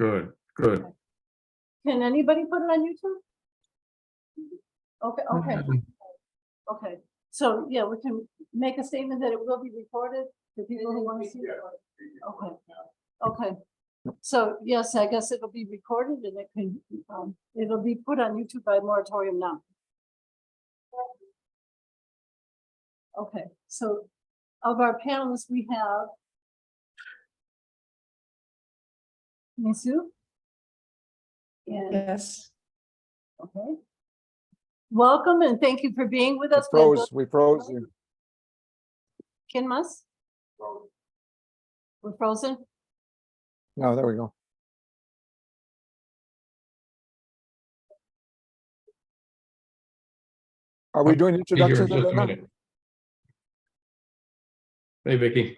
Good, good. Can anybody put it on YouTube? Okay. Okay, so yeah, we can make a statement that it will be recorded for people who want to see it. Okay. So yes, I guess it'll be recorded and it can, it'll be put on YouTube by Moratorium NOW. Okay, so of our panelists, we have Misu. And, Yes. okay. Welcome and thank you for being with us. We froze you. Kinmas? We're frozen? No, there we go. Are we doing Be here in introductions, just a Elena? minute. Hey, Vicky.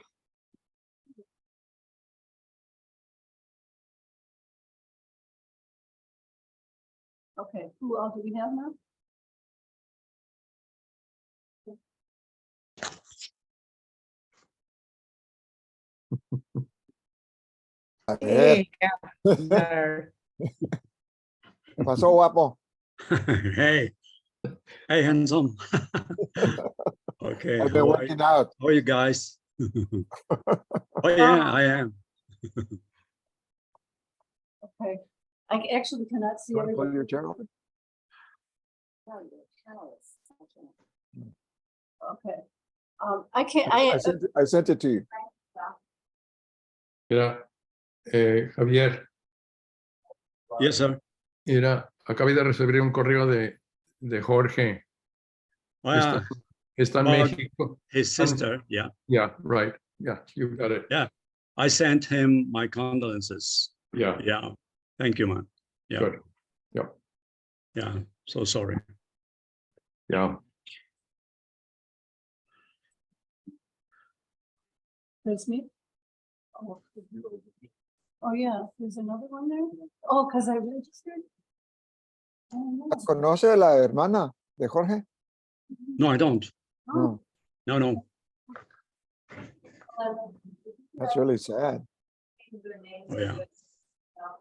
Okay, who else do we have now? Hey, better. ¿Qué pasó, guapo? Hey, hey, handsome. Okay, I've been working out. how are you guys? Oh yeah, I am. Okay, I actually cannot see Want to pull everybody. your chair over? Okay. I can't, I sent it to you. Mira, Javier, Yes, sir. mira, acabé de recibir un correo de Jorge. Oh, yeah. Está en About México. his sister, yeah. Yeah, right. Yeah, you got it. Yeah. I sent him my condolences. Yeah, Yeah. Thank you, man. Yeah. good. Yeah, Yeah. So sorry. yeah. there's me. Oh, yeah, there's another one there. Oh, because I registered. Oh, no. ¿Conoce a la hermana de Jorge? No, I don't. Oh, No, No. that's really sad. Oh, yeah.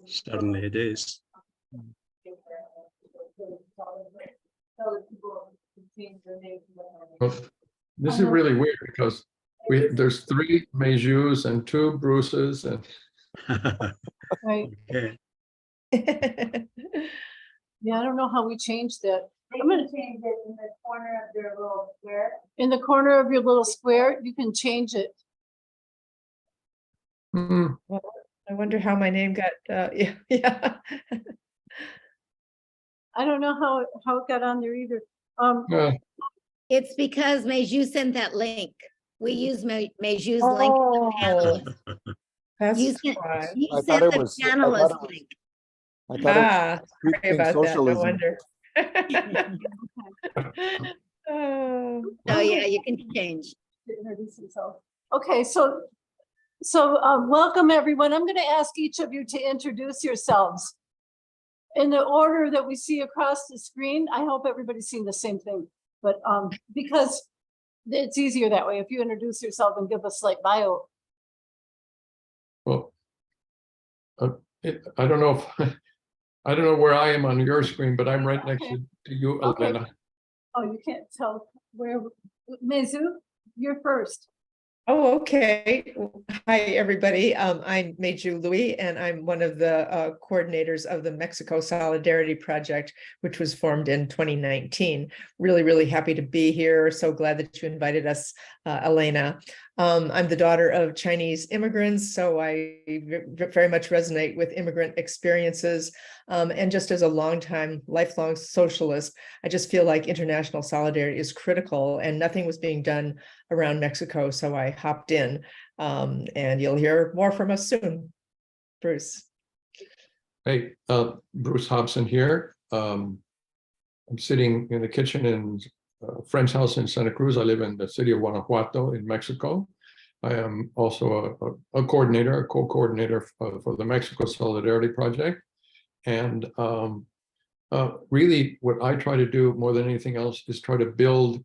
Certainly it is. Well, this is really weird because there's 3 Meijus and 2 Bruces and Right, Okay. yeah, I don't know how we changed that. I'm gonna change it in the corner of their little square. In the corner of your little square, you can change it. I wonder how my name got, yeah. I don't know how it got on there either. It's because Meiju sent that link. We use Meiju's link. Oh, that's You sent, why. you I thought sent it the was- I panelist thought it was- link. I thought it was Sorry preaching about that, no socialism. wonder. Oh. So yeah, you can change. To introduce himself. Okay, so welcome everyone. I'm going to ask each of you to introduce yourselves in the order that we see across the screen. I hope everybody's seeing the same thing, but because it's easier that way if you introduce yourself and give us like bio. well, I don't know if I don't know where I am on your screen, but I'm right next to you, Okay. Elena. Oh, you can't tell where. Mezu, you're first. Oh, okay. Hi, everybody. I'm Meiju Louis, and I'm one of the coordinators of the Mexico Solidarity Project, which was formed in 2019. Really, really happy to be here. So glad that you invited us, Elena. I'm the daughter of Chinese immigrants, so I very much resonate with immigrant experiences. And just as a longtime, lifelong socialist, I just feel like international solidarity is critical, and nothing was being done around Mexico, so I hopped in, and you'll hear more from us soon. Bruce. Hey, Bruce Hobson here. I'm sitting in the kitchen in a friend's house in Santa Cruz. I live in the city of Guanajuato in Mexico. I am also a coordinator, a co-coordinator for the Mexico Solidarity Project. And really what I try to do more than anything else is try to build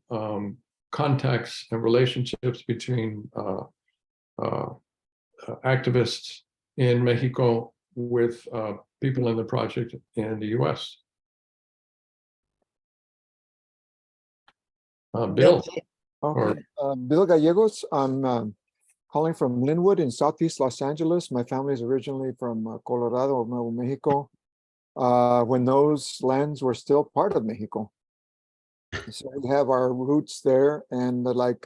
contacts and relationships between activists in Mexico with people in the project in the US. Bill, Okay, Bill Gallegos. I'm calling from Linwood in Southeast Los Angeles. My family is originally from Colorado, Nuevo Mexico, when those lands were still part of Mexico. So we have our roots there, and like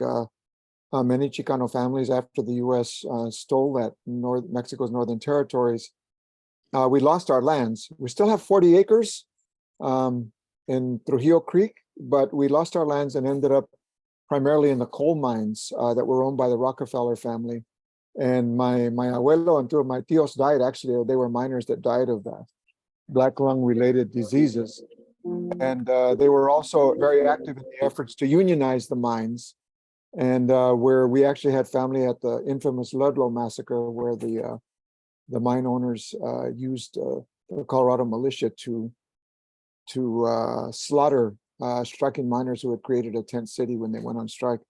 many Chicano families, after the U.S. Stole that Mexico's northern territories, we lost our lands. We still have 40 acres in Trujillo Creek, but we lost our lands and ended up primarily in the coal mines that were owned by the Rockefeller family. And my abuelo and two of my tios died. Actually, they were miners that died of black lung related diseases. And they were also very active in the efforts to unionize the mines. And where we actually had family at the infamous Ludlow massacre, where the mine owners used the Colorado militia to slaughter striking miners who had created a tent city when they went on strike.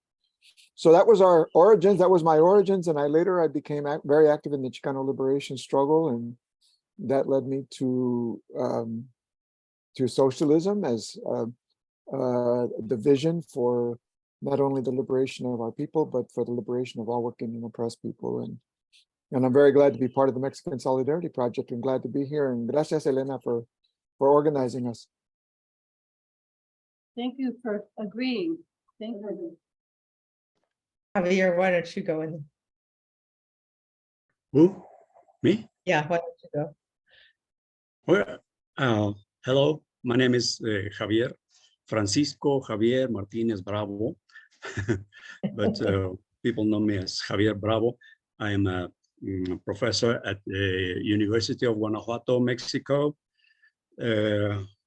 So that was our origins. That was my origins. And I became very active in the Chicano liberation struggle. And that led me to socialism as the vision for not only the liberation of our people, but for the liberation of all working and oppressed people. And I'm very glad to be part of the Mexican Solidarity Project and glad to be here. And gracias, Elena, for organizing us. Thank you for agreeing. Thank you. Javier, why don't you go in? Who? Me? Yeah, why don't you go? Well, hello, my name is Javier, Francisco Javier Martinez Bravo, but people know me as Javier Bravo. I am a professor at the University of Guanajuato, Mexico,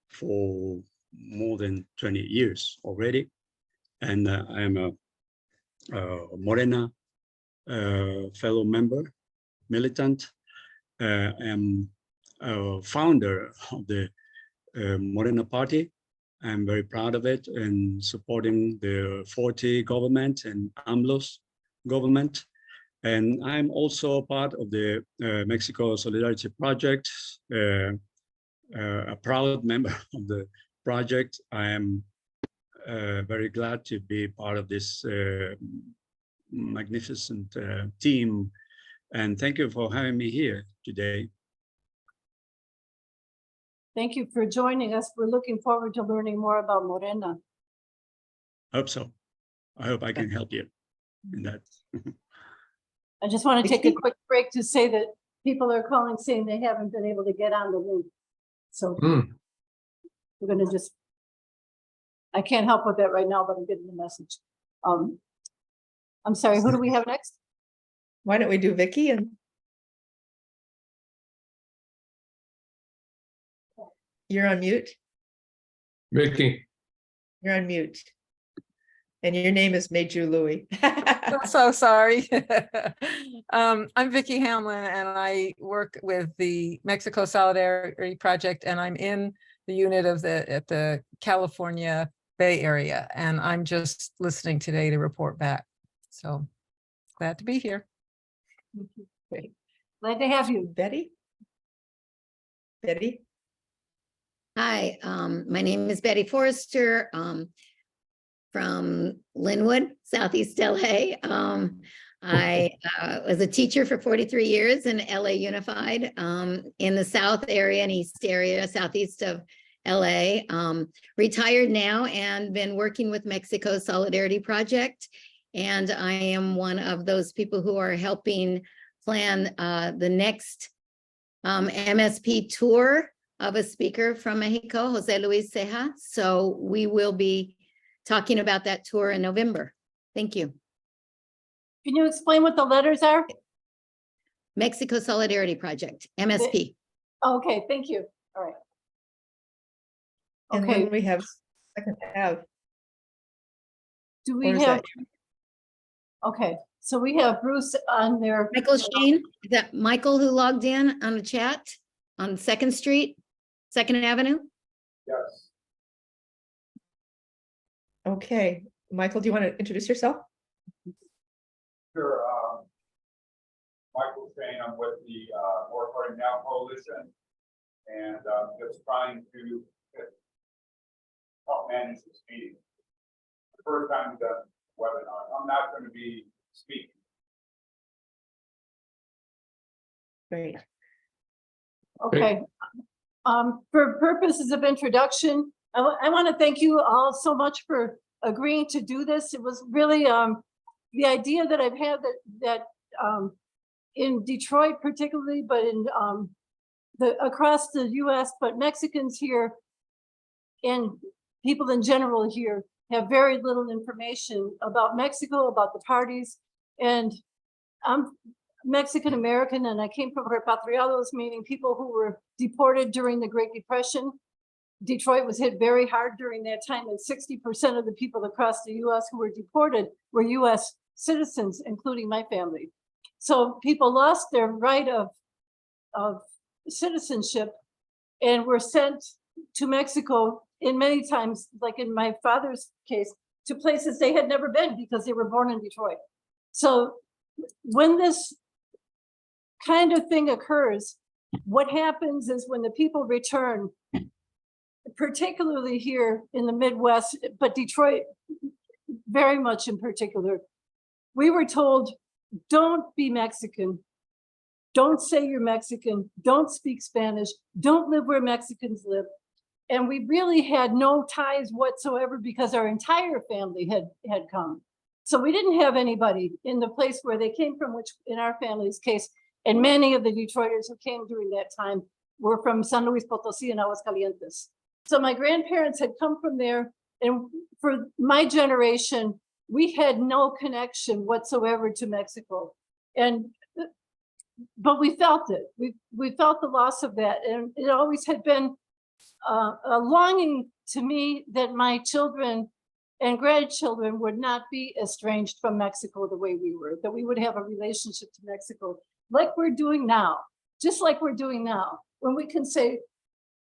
for more than 20 years already. And I am a Morena fellow member, militant. I am a founder of the Morena party. I'm very proud of it and supporting the 40 government and AMLO's government. And I'm also part of the Mexico Solidarity Project, a proud member of the project. I am very glad to be part of this magnificent team. And thank you for having me here today. Thank you for joining us. We're looking forward to learning more about Morena. Hope so. I hope I can help you in that. I just want to take a quick break to say that people are calling saying they haven't been able to get on the link. So we're going to just, I can't help with that right now, but I'm getting the message. I'm sorry, who do we have next? Why don't we do Vicky? And you're on mute. Vicky. You're on mute. And your name is Meju Louis. I'm so sorry. I'm Vicki Hamlin, and I work with the Mexico Solidarity Project, and I'm in the unit of at the California Bay Area, and I'm just listening today to report back. So glad to be here. Great. Glad to have you. Betty? Betty? Hi, my name is Betty Forrester, from Linwood, Southeast LA. I was a teacher for 43 years in LA Unified, in the South area and East area, Southeast of LA. Retired now and been working with Mexico Solidarity Project. And I am one of those people who are helping plan the next MSP tour of a speaker from Mexico, Jose Luis Ceja. So we will be talking about that tour in November. Thank you. Can you explain what the letters are? Mexico Solidarity Project, MSP. Okay, thank you. All right. And Okay, then we have second Ave. do Or we is have, that- okay, so we have Bruce on there. Michael Shane, is that Michael who logged in on the chat on 2nd Street, 2nd Avenue? Yes. Okay, Michael, do you want to introduce yourself? Sure. Michael Shane. I'm with the Moratorium NOW Coalition, and just trying to help manage this meeting. The first time we've done a webinar. I'm not going to be speaking. Great. Okay. For purposes of introduction, I want to thank you all so much for agreeing to do this. It was really the idea that I've had that in Detroit particularly, but in across the US, but Mexicans here and people in general here have very little information about Mexico, about the parties. And I'm Mexican American, and I came from repatriados, meaning people who were deported during the Great Depression. Detroit was hit very hard during that time, and 60% of the people across the US who were deported were US citizens, including my family. So people lost their right of citizenship and were sent to Mexico in many times, like in my father's case, to places they had never been because they were born in Detroit. So when this kind of thing occurs, what happens is when the people return, particularly here in the Midwest, but Detroit very much in particular, we were told, don't be Mexican. Don't say you're Mexican. Don't speak Spanish. Don't live where Mexicans live. And we really had no ties whatsoever because our entire family had come. So we didn't have anybody in the place where they came from, which in our family's case, and many of the Detroiters who came during that time were from San Luis Potosí and Aguascalientes. So my grandparents had come from there, and for my generation, we had no connection whatsoever to Mexico. But we felt it. We felt the loss of that, and it always had been a longing to me that my children and grandchildren would not be estranged from Mexico the way we were, that we would have a relationship to Mexico like we're doing now, just like we're doing now, when we can say,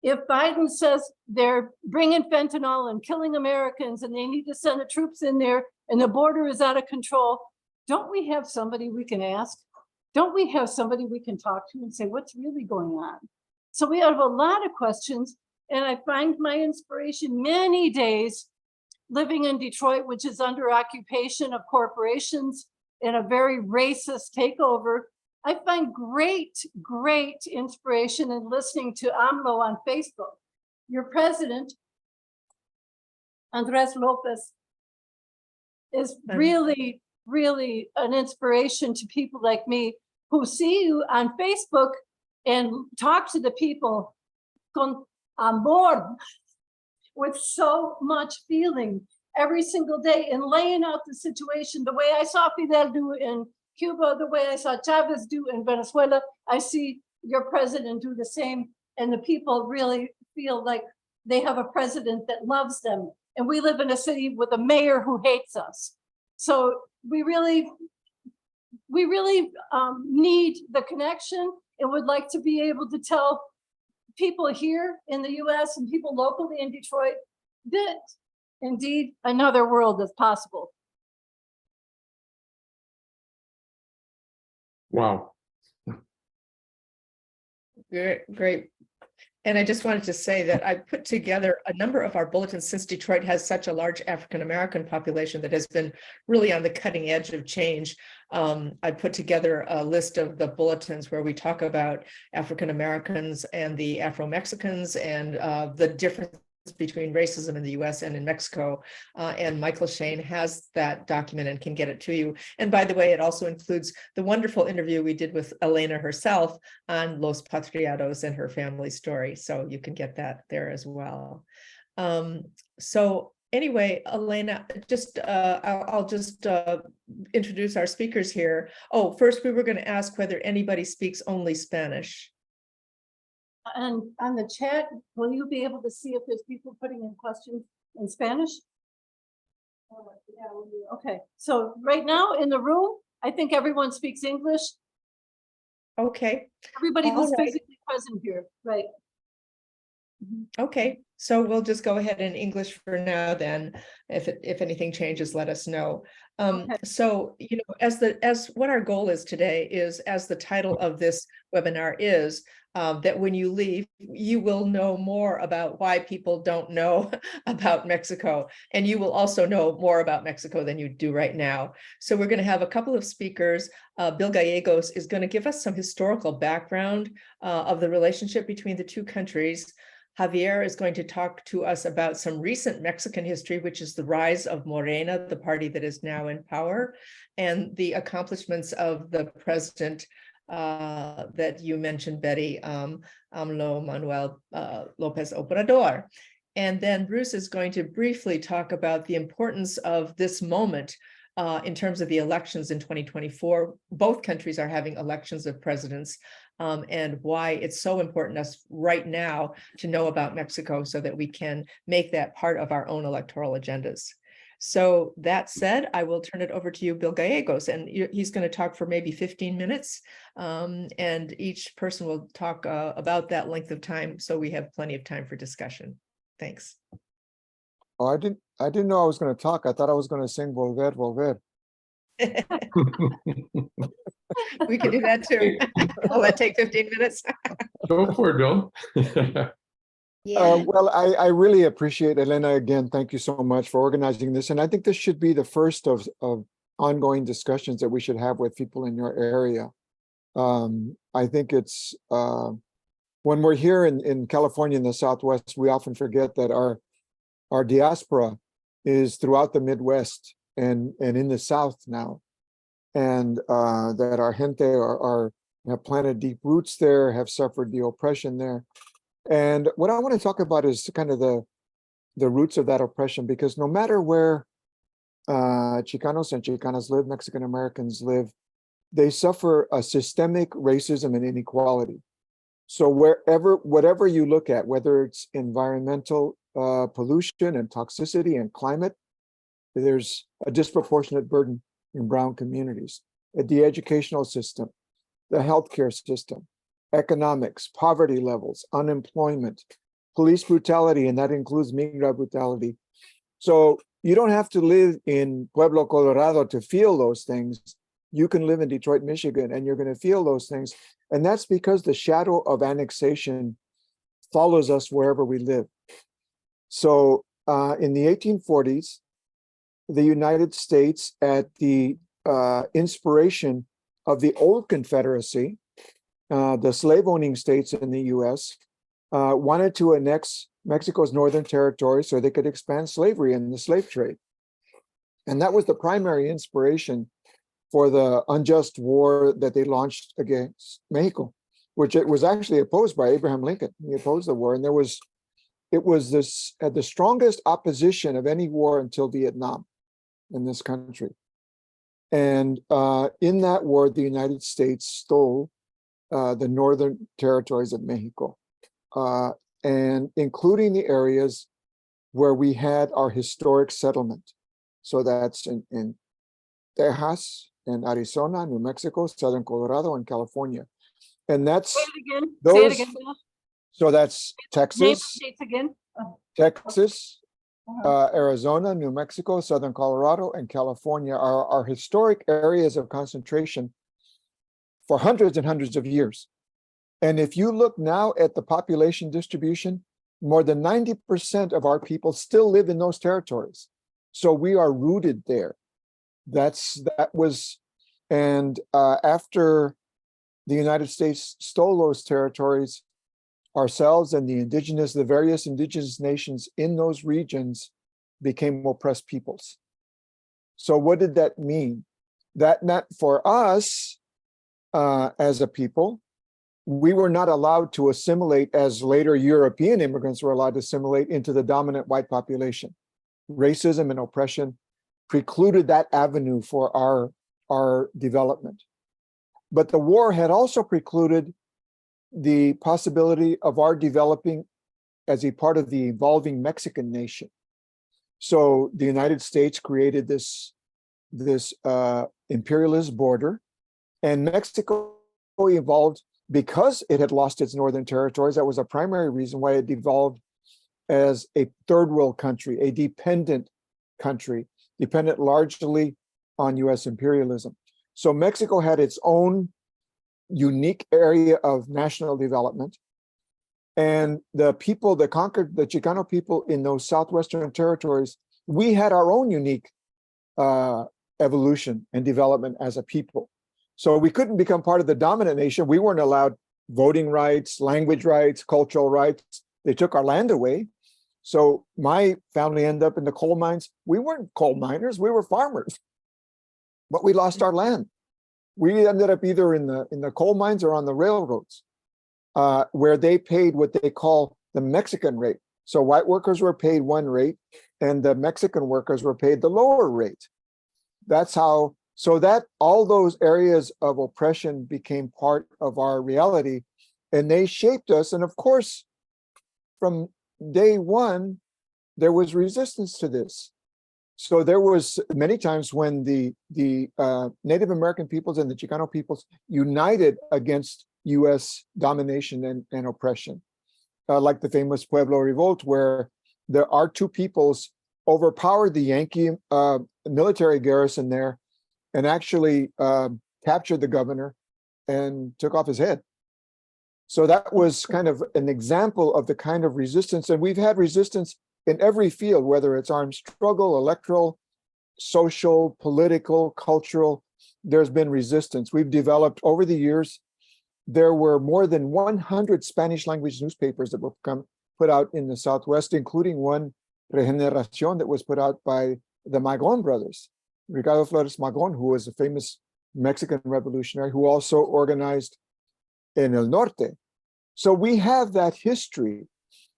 if Biden says they're bringing fentanyl and killing Americans and they need to send the troops in there and the border is out of control, don't we have somebody we can ask? Don't we have somebody we can talk to and say, what's really going on? So we have a lot of questions, and I find my inspiration many days living in Detroit, which is under occupation of corporations and a very racist takeover. I find great inspiration in listening to AMLO on Facebook. Your president, Andrés López, is really an inspiration to people like me who see you on Facebook and talk to the people con amor, with so much feeling every single day, and laying out the situation the way I saw Fidel do in Cuba, the way I saw Chavez do in Venezuela. I see your president do the same, and the people really feel like they have a president that loves them. And we live in a city with a mayor who hates us. So we really need the connection, and would like to be able to tell people here in the US and people locally in Detroit that indeed another world is possible. Wow. Great. And I just wanted to say that I put together a number of our bulletins, since Detroit has such a large African-American population that has been really on the cutting edge of change. I put together a list of the bulletins where we talk about African-Americans and the Afro-Mexicans and the difference between racism in the US and in Mexico. And Michael Shane has that document and can get it to you. And by the way, it also includes the wonderful interview we did with Elena herself on Los Patriados and her family story. So you can get that there as well. So anyway, Elena, I'll just introduce our speakers here. Oh, first we were going to ask whether anybody speaks only Spanish. And on the chat, will you be able to see if there's people putting in questions in Spanish? Okay, so right now in the room, I think everyone speaks English. Okay. Everybody who's All right. physically present here, right? Okay, so we'll just go ahead in English for now then. If anything changes, let us know. Okay. So, as what our goal is today is, as the title of this webinar is, that when you leave, you will know more about why people don't know about Mexico. And you will also know more about Mexico than you do right now. So we're going to have a couple of speakers. Bill Gallegos is going to give us some historical background of the relationship between the two countries. Javier is going to talk to us about some recent Mexican history, which is the rise of Morena, the party that is now in power, and the accomplishments of the president that you mentioned, Betty, AMLO Manuel López Obrador. And then Bruce is going to briefly talk about the importance of this moment in terms of the elections in 2024. Both countries are having elections of presidents, and why it's so important to us right now to know about Mexico so that we can make that part of our own electoral agendas. So that said, I will turn it over to you, Bill Gallegos, and he's going to talk for maybe 15 minutes, and each person will talk about that length of time, so we have plenty of time for discussion. Thanks. Oh, I didn't know I was going to talk. I thought I was going to sing Volver, Volver. We can do that too. Will that take 15 minutes? Go for it, Bill. Yeah, Well, I really appreciate Elena again. Thank you so much for organizing this. And I think this should be the first of ongoing discussions that we should have with people in your area. I think it's when we're here in California in the Southwest, we often forget that our diaspora is throughout the Midwest and in the South now, and that our gente have planted deep roots there, have suffered the oppression there. And what I want to talk about is kind of the roots of that oppression, because no matter where Chicanos and Chicanas live, Mexican Americans live, they suffer a systemic racism and inequality. So whatever you look at, whether it's environmental pollution and toxicity and climate, there's a disproportionate burden in brown communities. The educational system, the healthcare system, economics, poverty levels, unemployment, police brutality, and that includes migra brutality. So you don't have to live in Pueblo, Colorado to feel those things. You can live in Detroit, Michigan, and you're going to feel those things. And that's because the shadow of annexation follows us wherever we live. So in the 1840s, the United States, at the inspiration of the old Confederacy, the slave-owning states in the US, wanted to annex Mexico's northern territory so they could expand slavery and the slave trade. And that was the primary inspiration for the unjust war that they launched against Mexico, which it was actually opposed by Abraham Lincoln. He opposed the war, and it was the strongest opposition of any war until Vietnam in this country. And in that war, the United States stole the northern territories of Mexico, and including the areas where we had our historic settlement. So that's in Texas, and Arizona, New Mexico, Southern Colorado, and California. And that's Say it again. those. Say it again, Bill. So that's Name Texas, states again. Texas, Uh-huh. Arizona, New Mexico, Southern Colorado, and California are our historic areas of concentration for hundreds and hundreds of years. And if you look now at the population distribution, more than 90% of our people still live in those territories. So we are rooted there. And after the United States stole those territories, ourselves and the various indigenous nations in those regions became oppressed peoples. So what did that mean? That meant for us as a people, we were not allowed to assimilate as later European immigrants were allowed to assimilate into the dominant white population. Racism and oppression precluded that avenue for our development. But the war had also precluded the possibility of our developing as a part of the evolving Mexican nation. So the United States created this imperialist border, and Mexico evolved because it had lost its northern territories, that was a primary reason why it devolved as a third world country, a dependent country, dependent largely on US imperialism. So Mexico had its own unique area of national development. And the people that conquered, the Chicano people in those southwestern territories, we had our own unique evolution and development as a people. So we couldn't become part of the dominant nation. We weren't allowed voting rights, language rights, cultural rights. They took our land away. So my family ended up in the coal mines. We weren't coal miners, we were farmers, but we lost our land. We ended up either in the coal mines or on the railroads, where they paid what they call the Mexican rate. So white workers were paid one rate and the Mexican workers were paid the lower rate. That's how, so that all those areas of oppression became part of our reality and they shaped us. And of course, from day one, there was resistance to this. So there was many times when the Native American peoples and the Chicano peoples united against US domination and oppression, like the famous Pueblo Revolt, where our two peoples overpowered the Yankee military garrison there and actually captured the governor and took off his head. So that was kind of an example of the kind of resistance. And we've had resistance in every field, whether it's armed struggle, electoral, social, political, cultural, there's been resistance. We've developed over the years. There were more than 100 Spanish language newspapers that were put out in the Southwest, including one, Regeneración, that was put out by the Magón brothers. Ricardo Flores Magón, who was a famous Mexican revolutionary, who also organized in El Norte. So we have that history.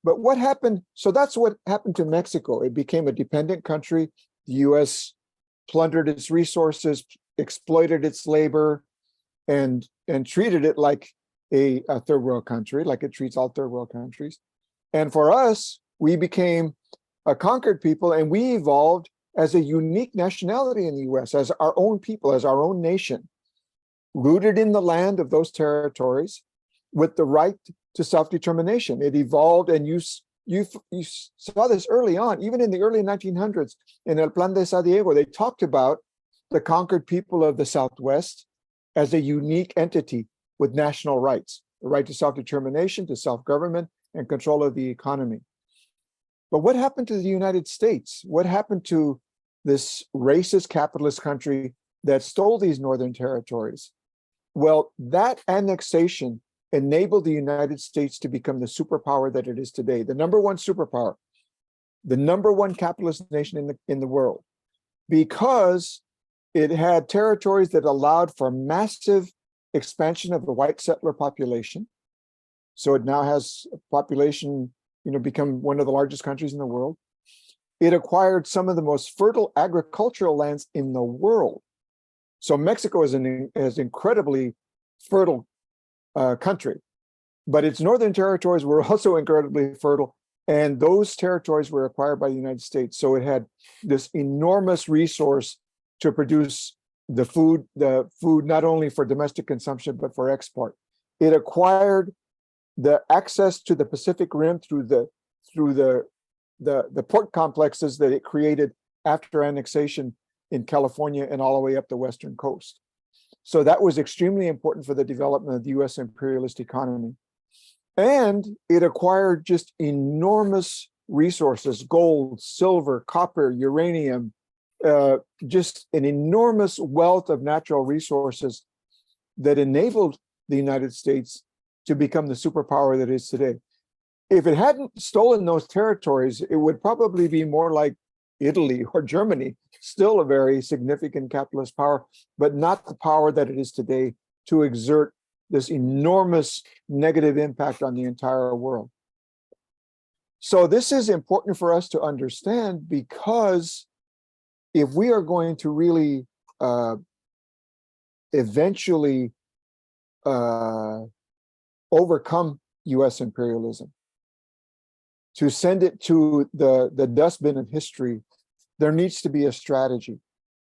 But what happened? So that's what happened to Mexico. It became a dependent country. The US plundered its resources, exploited its labor, and treated it like a third world country, like it treats all third world countries. And for us, we became a conquered people and we evolved as a unique nationality in the US, as our own people, as our own nation, rooted in the land of those territories with the right to self-determination. It evolved, and you saw this early on, even in the early 1900s, in El Plan de San Diego, they talked about the conquered people of the Southwest as a unique entity with national rights, the right to self-determination, to self-government, and control of the economy. But what happened to the United States? What happened to this racist capitalist country that stole these northern territories? Well, that annexation enabled the United States to become the superpower that it is today, the number one superpower, the number one capitalist nation in the world, because it had territories that allowed for massive expansion of the white settler population. So it now has a population, become one of the largest countries in the world. It acquired some of the most fertile agricultural lands in the world. So Mexico is an incredibly fertile country, but its northern territories were also incredibly fertile, and those territories were acquired by the United States. So it had this enormous resource to produce the food not only for domestic consumption but for export. It acquired the access to the Pacific Rim through the port complexes that it created after annexation in California and all the way up the western coast. So that was extremely important for the development of the US imperialist economy. And it acquired just enormous resources, gold, silver, copper, uranium, just an enormous wealth of natural resources that enabled the United States to become the superpower that it is today. If it hadn't stolen those territories, it would probably be more like Italy or Germany, still a very significant capitalist power, but not the power that it is today to exert this enormous negative impact on the entire world. So this is important for us to understand, because if we are going to really eventually overcome US imperialism, to send it to the dustbin of history, there needs to be a strategy.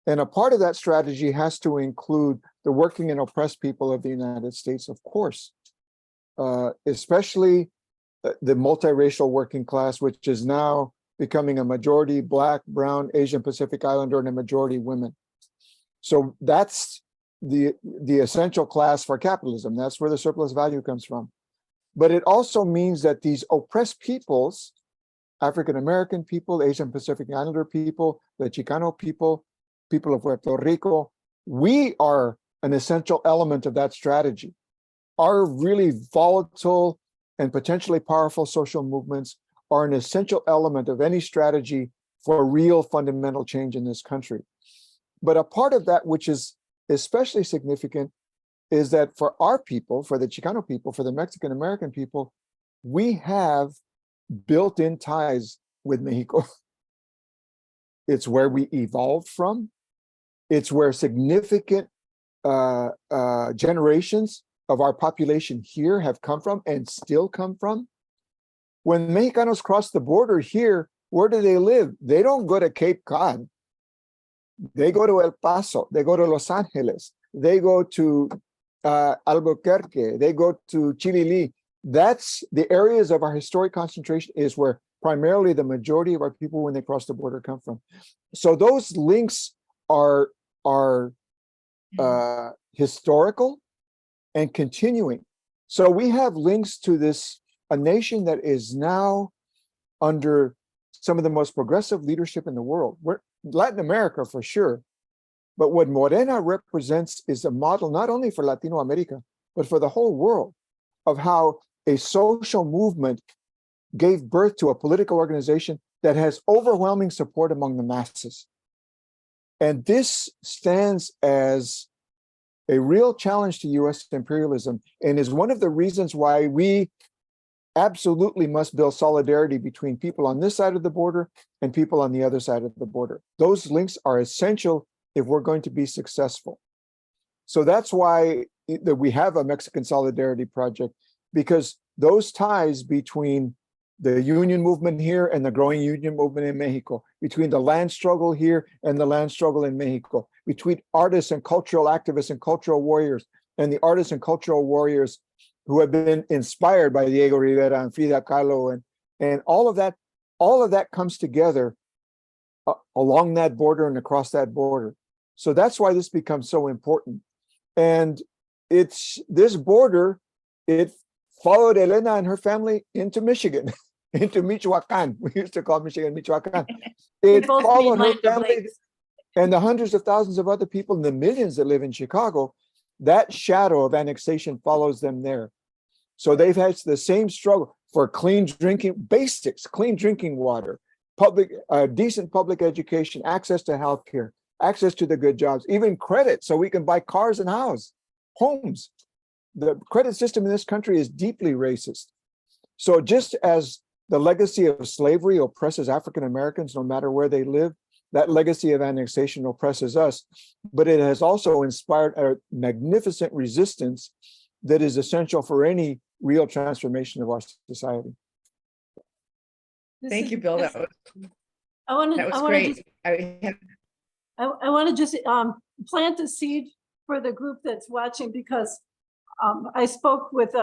And a part of that strategy has to include the working and oppressed people of the United States, of course. especially the multiracial working class, which is now becoming a majority Black, Brown, Asian Pacific Islander, and a majority women. So that's the essential class for capitalism. That's where the surplus value comes from. But it also means that these oppressed peoples, African-American people, Asian Pacific Islander people, the Chicano people, people of Puerto Rico, we are an essential element of that strategy. Our really volatile and potentially powerful social movements are an essential element of any strategy for real fundamental change in this country. But a part of that, which is especially significant, is that for our people, for the Chicano people, for the Mexican American people, we have built-in ties with Mexico. It's where we evolved from. It's where significant generations of our population here have come from and still come from. When Mexicanos cross the border here, where do they live? They don't go to Cape Cod. They go to El Paso. They go to Los Angeles. They go to Albuquerque. They go to Chilili. That's the areas of our historic concentration is where primarily the majority of our people when they cross the border come from. So those links are historical and continuing. So we have links to this, a nation that is now under some of the most progressive leadership in the world. We're Latin America for sure. But what Morena represents is a model not only for Latino America, but for the whole world of how a social movement gave birth to a political organization that has overwhelming support among the masses. And this stands as a real challenge to US imperialism and is one of the reasons why we absolutely must build solidarity between people on this side of the border and people on the other side of the border. Those links are essential if we're going to be successful. So that's why that we have a Mexican Solidarity Project, because those ties between the union movement here and the growing union movement in Mexico, between the land struggle here and the land struggle in Mexico, between artists and cultural activists and cultural warriors, and the artists and cultural warriors who have been inspired by Diego Rivera and Frida Kahlo, and all of that comes together along that border and across that border. So that's why this becomes so important. And it's this border, it followed Elena and her family into Michigan, into Michoacan. We used to call Michigan Michoacan. It both followed mean her land of family lakes. and the hundreds of thousands of other people and the millions that live in Chicago. That shadow of annexation follows them there. So they've had the same struggle for clean drinking, basics, clean drinking water, public, decent public education, access to healthcare, access to the good jobs, even credit so we can buy cars and homes. The credit system in this country is deeply racist. So just as the legacy of slavery oppresses African Americans no matter where they live, that legacy of annexation oppresses us, but it has also inspired a magnificent resistance that is essential for any real transformation of our society. Thank you, Bill. That was great. I want to just plant a seed for the group that's watching, because I spoke with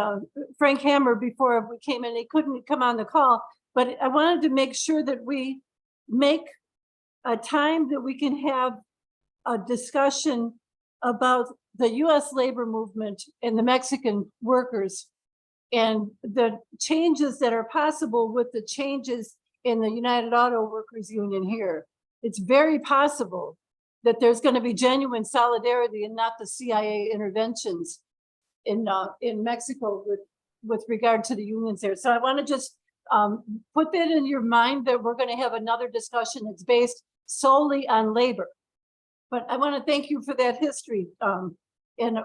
Frank Hammer before we came in. He couldn't come on the call, but I wanted to make sure that we make a time that we can have a discussion about the US labor movement and the Mexican workers and the changes that are possible with the changes in the United Auto Workers Union here. It's very possible that there's going to be genuine solidarity and not the CIA interventions in Mexico with regard to the unions there. So I want to just put that in your mind that we're going to have another discussion that's based solely on labor. But I want to thank you for that history. And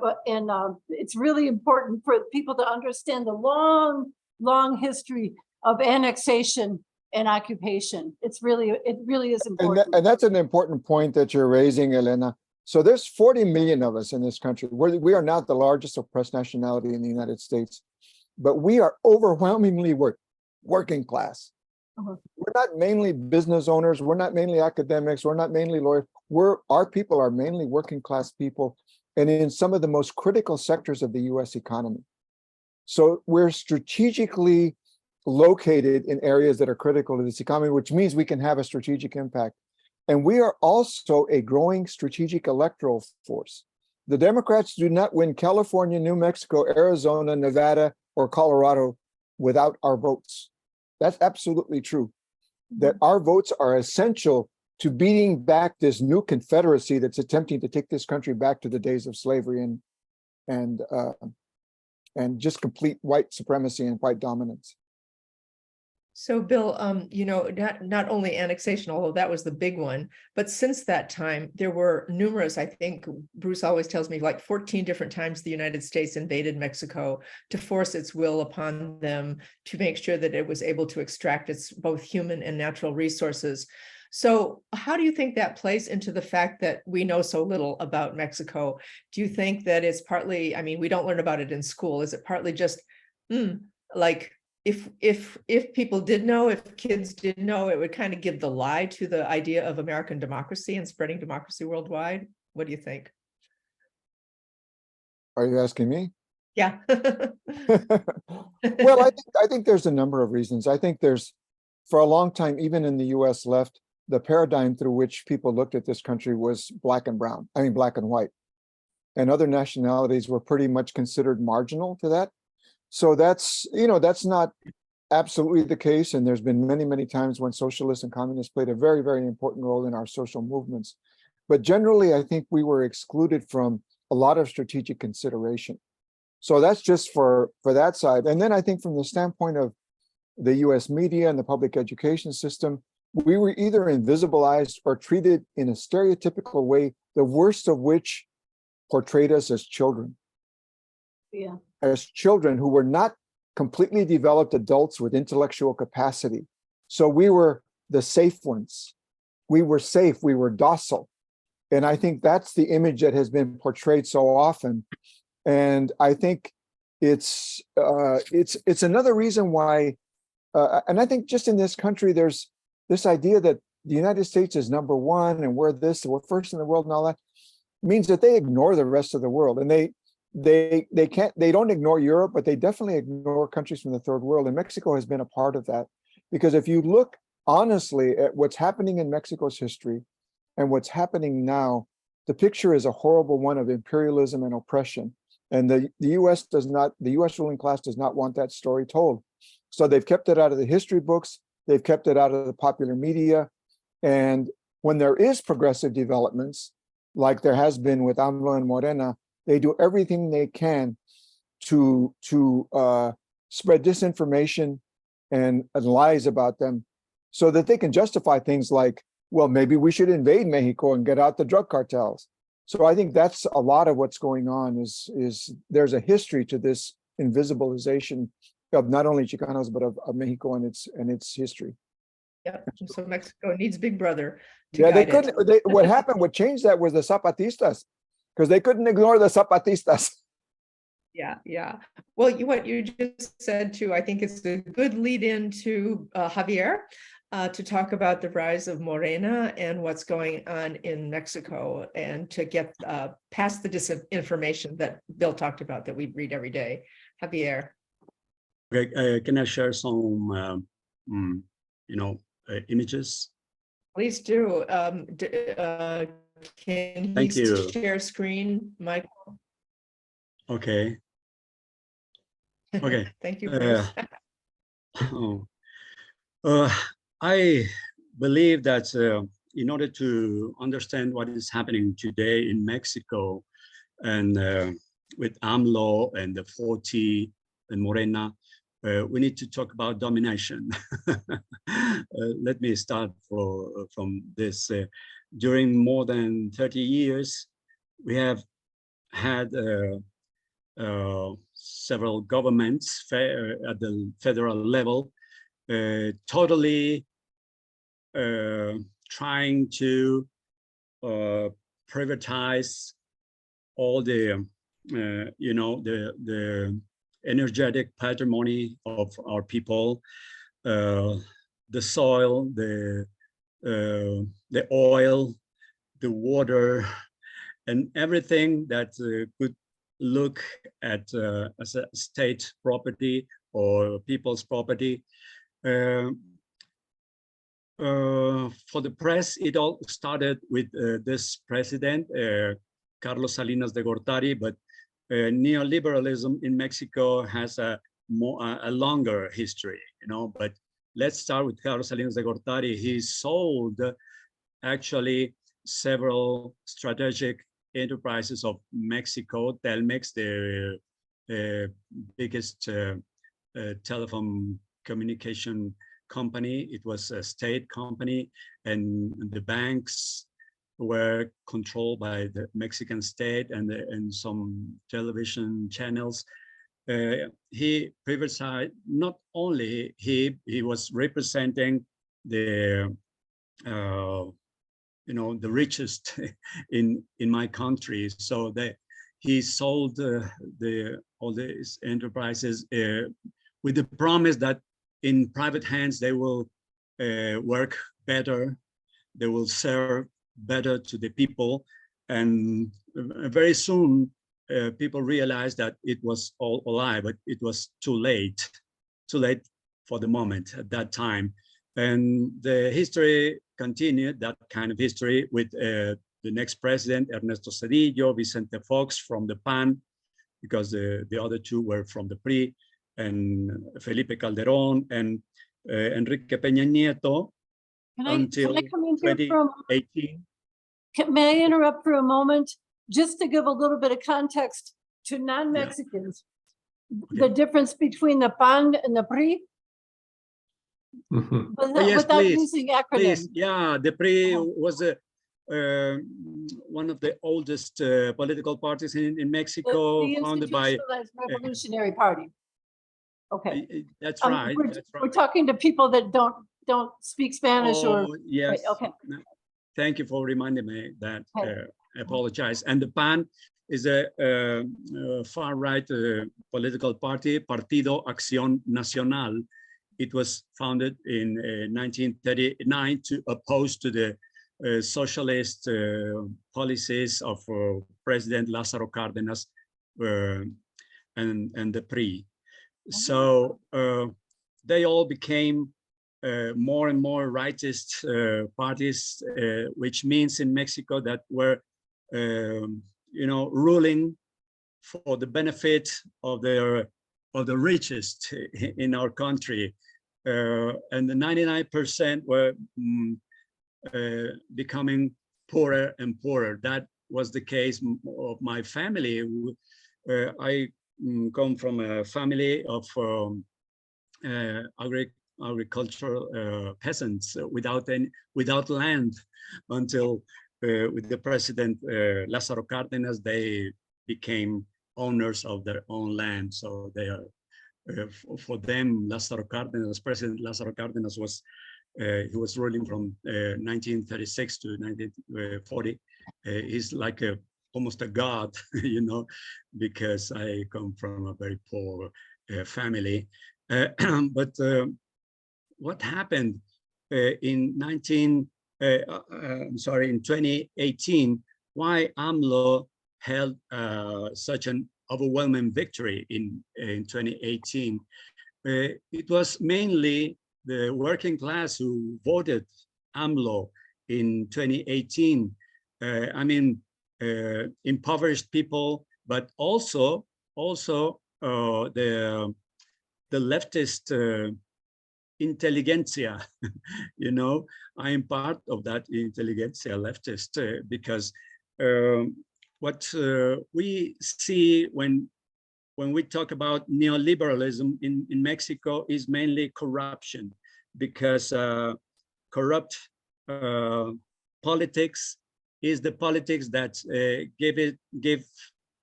it's really important for people to understand the long, long history of annexation and occupation. It really is important. And that's an important point that you're raising, Elena. So there's 40 million of us in this country. We are not the largest oppressed nationality in the United States, but we are overwhelmingly working class. Uh-huh. We're not mainly business owners. We're not mainly academics. We're not mainly lawyers. Our people are mainly working class people, and in some of the most critical sectors of the US economy. So we're strategically located in areas that are critical to this economy, which means we can have a strategic impact. And we are also a growing strategic electoral force. The Democrats do not win California, New Mexico, Arizona, Nevada, or Colorado without our votes. That's absolutely true. That our votes are essential to beating back this new confederacy that's attempting to take this country back to the days of slavery and just complete white supremacy and white dominance. So Bill, you know, not only annexation, although that was the big one, but since that time, there were numerous, I think Bruce always tells me, like 14 different times the United States invaded Mexico to force its will upon them to make sure that it was able to extract its both human and natural resources. So how do you think that plays into the fact that we know so little about Mexico? Do you think that it's partly, I mean, we don't learn about it in school. Is it partly just like, if people did know, if kids did know, it would kind of give the lie to the idea of American democracy and spreading democracy worldwide? What do you think? Are you asking me? Yeah. Well, I think there's a number of reasons. I think there's, for a long time, even in the US left, the paradigm through which people looked at this country was black and brown, I mean, black and white. And other nationalities were pretty much considered marginal to that. So that's, you know, that's not absolutely the case. And there's been many, many times when socialists and communists played a very, very important role in our social movements. But generally, I think we were excluded from a lot of strategic consideration. So that's just for that side. And then I think from the standpoint of the US media and the public education system, we were either invisibilized or treated in a stereotypical way, the worst of which portrayed us as children. Yeah. As children who were not completely developed adults with intellectual capacity. So we were the safe ones. We were safe, we were docile. And I think that's the image that has been portrayed so often. And I think it's another reason why, and I think just in this country, there's this idea that the United States is number one and we're first in the world and all that, means that they ignore the rest of the world. And they don't ignore Europe, but they definitely ignore countries from the third world. And Mexico has been a part of that. Because if you look honestly at what's happening in Mexico's history and what's happening now, the picture is a horrible one of imperialism and oppression. And the US ruling class does not want that story told. So they've kept it out of the history books. They've kept it out of the popular media. And when there is progressive developments, like there has been with AMLO and Morena, they do everything they can to spread disinformation and lies about them so that they can justify things like, well, maybe we should invade Mexico and get out the drug cartels. So I think that's a lot of what's going on is there's a history to this invisibilization of not only Chicanos, but of Mexico and its history. Yeah, so Mexico needs Big Brother. Yeah, they couldn't, what changed that was the Zapatistas, because they couldn't ignore the Zapatistas. Yeah. Well, what you just said too, I think it's a good lead in to Javier to talk about the rise of Morena and what's going on in Mexico, and to get past the disinformation that Bill talked about that we read every day. Javier. Okay, can I share some, images? Please do. Can Thank he you. share screen, Michael? Okay. Okay. Thank you, Bruce. I believe that in order to understand what is happening today in Mexico and with AMLO and the 40 and Morena, we need to talk about domination. Let me start from this. During more than 30 years, we have had several governments at the federal level totally trying to privatize all the the energetic patrimony of our people, the soil, the oil, the water, and everything that could look at as a state property or people's property. For the press, it all started with this president, Carlos Salinas de Gortari, but neoliberalism in Mexico has a longer history, but let's start with Carlos Salinas de Gortari. He sold actually several strategic enterprises of Mexico, Telmex, the biggest telephone communication company. It was a state company, and the banks were controlled by the Mexican state, and some television channels. He privatized, not only he was representing the the richest in my country. So he sold all these enterprises with the promise that in private hands they will work better, they will serve better to the people, and very soon people realized that it was all a lie, but it was too late for the moment at that time. And the history continued, that kind of history, with the next president, Ernesto Zedillo, Vicente Fox from the PAN, because the other two were from the PRI, and Felipe Calderón and Enrique Peña Nieto until 2018. May I interrupt for a moment? Just to give a little bit of context to non-Mexicans, the difference between the PAN and the PRI? Yes, without please, using acronyms. please. Yeah, the PRI was one of the oldest political parties in Mexico, the founded by Institutionalized Revolutionary Party. Okay. That's right. We're talking to people that don't speak Spanish or yes. right, okay. Thank you for reminding me that. I apologize. And the PAN is a far-right political party, Partido Acción Nacional. It was founded in 1939 to oppose to the socialist policies of President Lázaro Cárdenas and the PRI. So they all became more and more rightist parties, which means in Mexico that were, ruling for the benefit of the richest in our country, and the 99% were becoming poorer and poorer. That was the case of my family. I come from a family of agricultural peasants without land, until with the president Lázaro Cárdenas, they became owners of their own land. So they are, for them, Lázaro Cárdenas, President Lázaro Cárdenas was he was ruling from 1936 to 1940. He's like almost a god, because I come from a very poor family. But what happened in 2018? Why AMLO held such an overwhelming victory in 2018? It was mainly the working class who voted AMLO in 2018. Impoverished people, but also the leftist intelligentsia. I am part of that intelligentsia, leftist, because what we see when we talk about neoliberalism in Mexico is mainly corruption, because corrupt politics is the politics that give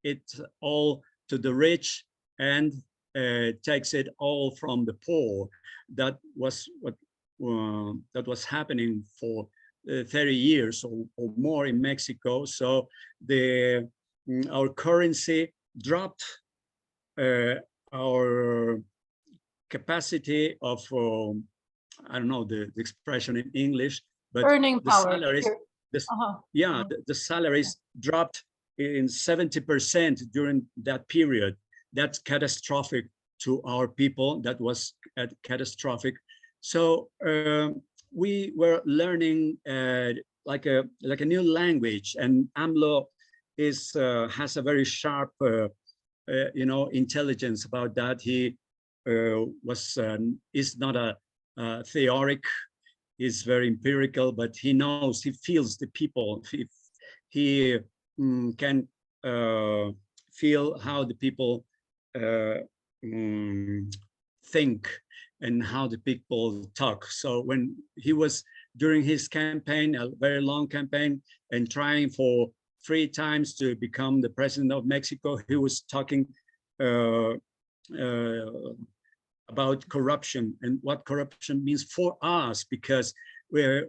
it all to the rich and takes it all from the poor. That was what was happening for 30 years or more in Mexico. So our currency dropped, our capacity of I don't know the expression in English, but earning the power. salaries, the salaries dropped in 70% during that period. That's catastrophic to our people. That was catastrophic. So we were learning like a new language, and AMLO has a very sharp intelligence about that. He is not a theoric, is very empirical, but he knows, he feels the people. He can feel how the people think and how the people talk. So when he was during his campaign, a very long campaign, and trying for 3 times to become the president of Mexico, he was talking about corruption and what corruption means for us, because we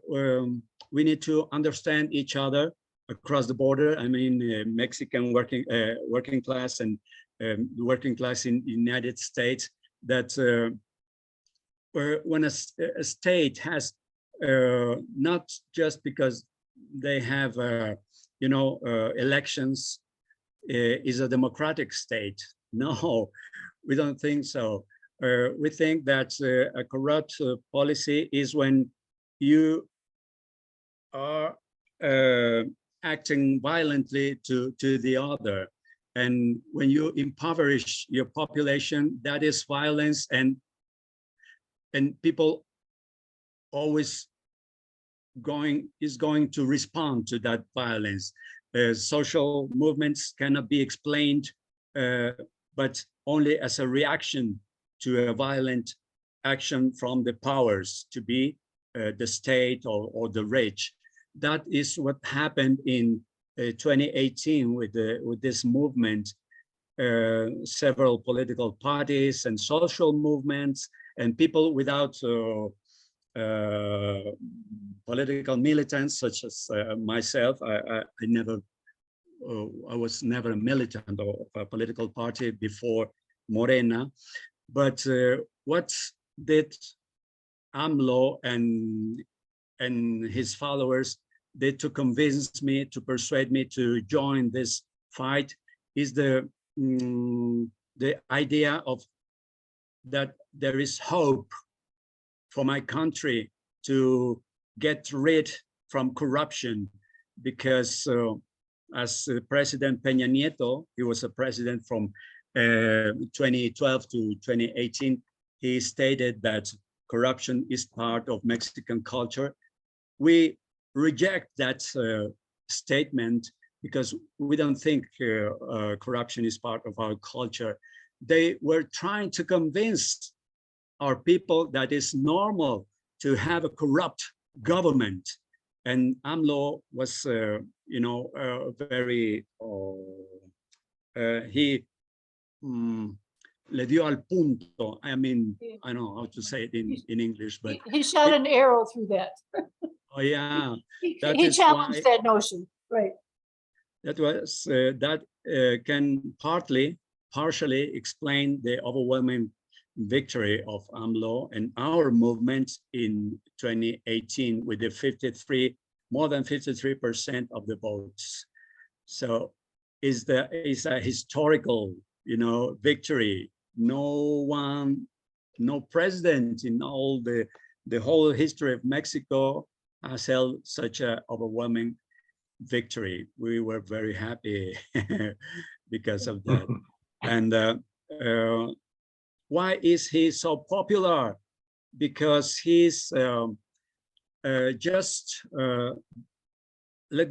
need to understand each other across the border. I mean, Mexican working class and working class in the United States, that when a state has not just because they have elections is a democratic state. No, we don't think so. We think that a corrupt policy is when you are acting violently to the other, and when you impoverish your population, that is violence, and people always going to respond to that violence. Social movements cannot be explained, but only as a reaction to a violent action from the powers, to be the state or the rich. That is what happened in 2018 with this movement. Several political parties and social movements and people without political militants, such as myself. I was never a militant of a political party before Morena. But what did AMLO and his followers did to convince me, to persuade me to join this fight, is the idea of that there is hope for my country to get rid from corruption, because as President Peña Nieto, he was a president from 2012 to 2018, he stated that corruption is part of Mexican culture. We reject that statement because we don't think corruption is part of our culture. They were trying to convince our people that it's normal to have a corrupt government. And AMLO was, very, he le dio al punto. I mean, I don't know how to say it in English, but he shot an arrow through that. Oh yeah, He is challenged why, that notion, right? That was that can partially explain the overwhelming victory of AMLO and our movement in 2018 with the more than 53% of the votes. So is a historical, victory. No president in all the whole history of Mexico has held such an overwhelming victory. We were very happy because of that. And why is he so popular? Because he's let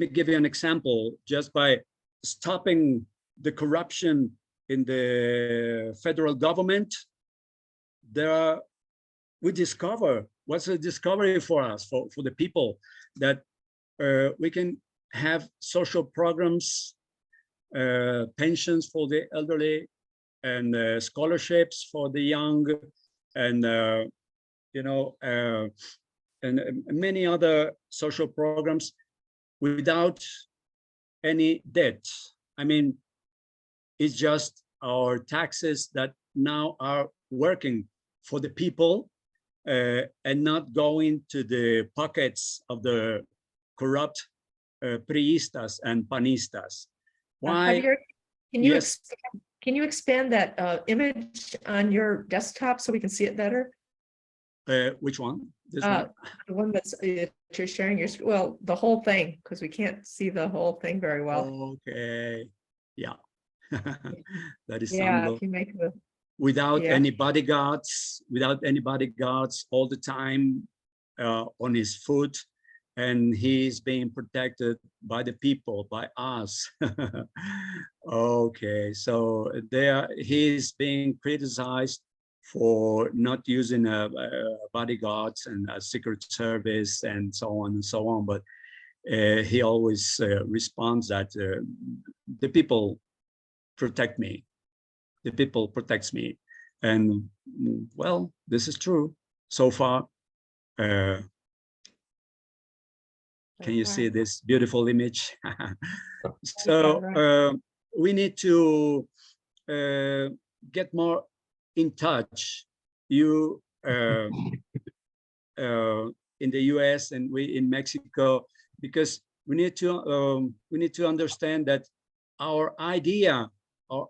me give you an example. Just by stopping the corruption in the federal government, we discover what's a discovery for us, for the people, that we can have social programs, pensions for the elderly, and scholarships for the young, and and many other social programs without any debt. I mean, it's just our taxes that now are working for the people and not going to the pockets of the corrupt priistas and panistas. Why? Javier, can you Yes. expand that image on your desktop so we can see it better? Which one? This one? The one that's you're sharing your, well, the whole thing, because we can't see the whole thing very well. Okay. Yeah. That is Yeah, AMLO. if you make the, Without yeah. any bodyguards, all the time on his foot, and he's being protected by the people, by us. Okay, so he's being criticized for not using bodyguards and a secret service and so on and so on, but he always responds that the people protect me. The people protects me, and well, this is true so far. Can you see this beautiful image? So we need to get more in touch. You in the US and we in Mexico, because we need to understand that our idea of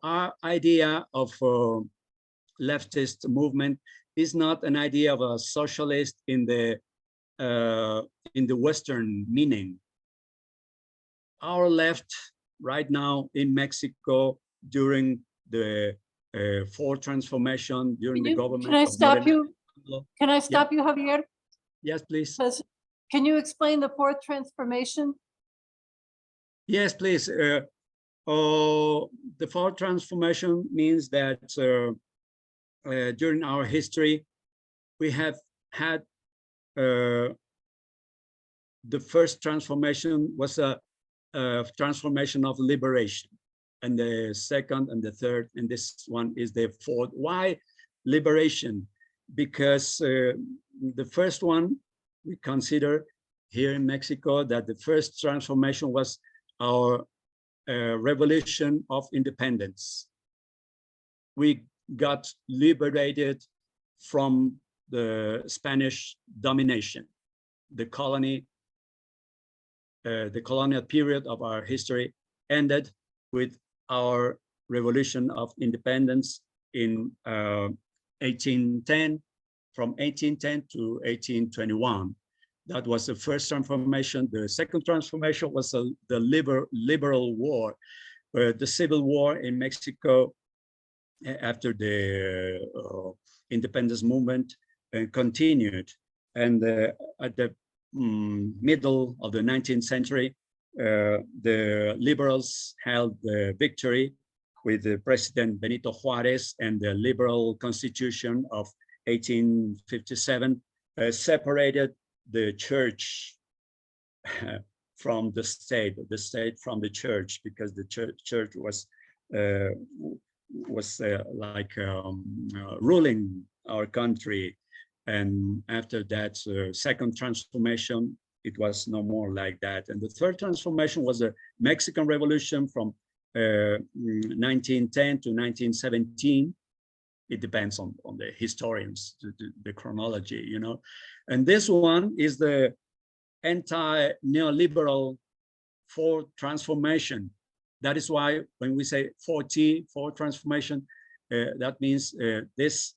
leftist movement is not an idea of a socialist in the Western meaning. Our left right now in Mexico during the fourth transformation, during the government. Can I stop Morena, you? Can I stop you, Javier? Yes, please. Can you explain the fourth transformation? Yes, please. The fourth transformation means that during our history, we have had the first transformation was a transformation of liberation, and the second and the third, and this one is the fourth. Why liberation? Because the first one, we consider here in Mexico that the first transformation was our revolution of independence. We got liberated from the Spanish domination, the colonial period of our history ended with our revolution of independence in 1810, from 1810 to 1821. That was the first transformation. The second transformation was the liberal war, the civil war in Mexico after the independence movement continued. And at the middle of the 19th century, the liberals held the victory with the President Benito Juarez, and the liberal constitution of 1857 separated the church from the state from the church, because the church was ruling our country. And after that second transformation, it was no more like that. And the third transformation was the Mexican Revolution from 1910 to 1917. It depends on the historians, the chronology, you know. And this one is the anti-neoliberal fourth transformation. That is why when we say 4T, fourth transformation, that means this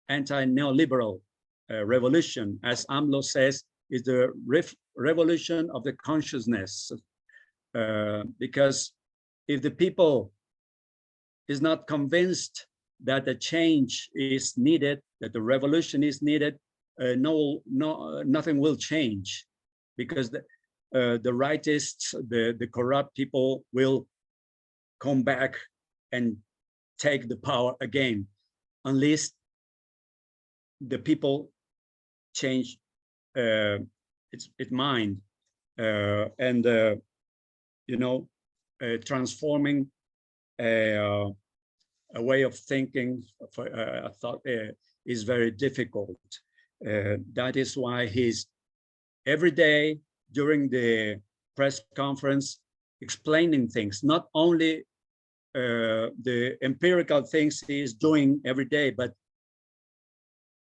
anti-neoliberal revolution, as AMLO says, is the revolution of the consciousness. Because if the people is not convinced that a change is needed, that the revolution is needed, nothing will change, because the rightists, the corrupt people will come back and take the power again, unless the people change its mind, and you know, transforming a way of thinking, a thought is very difficult. That is why he's every day during the press conference explaining things, not only the empirical things he is doing every day, but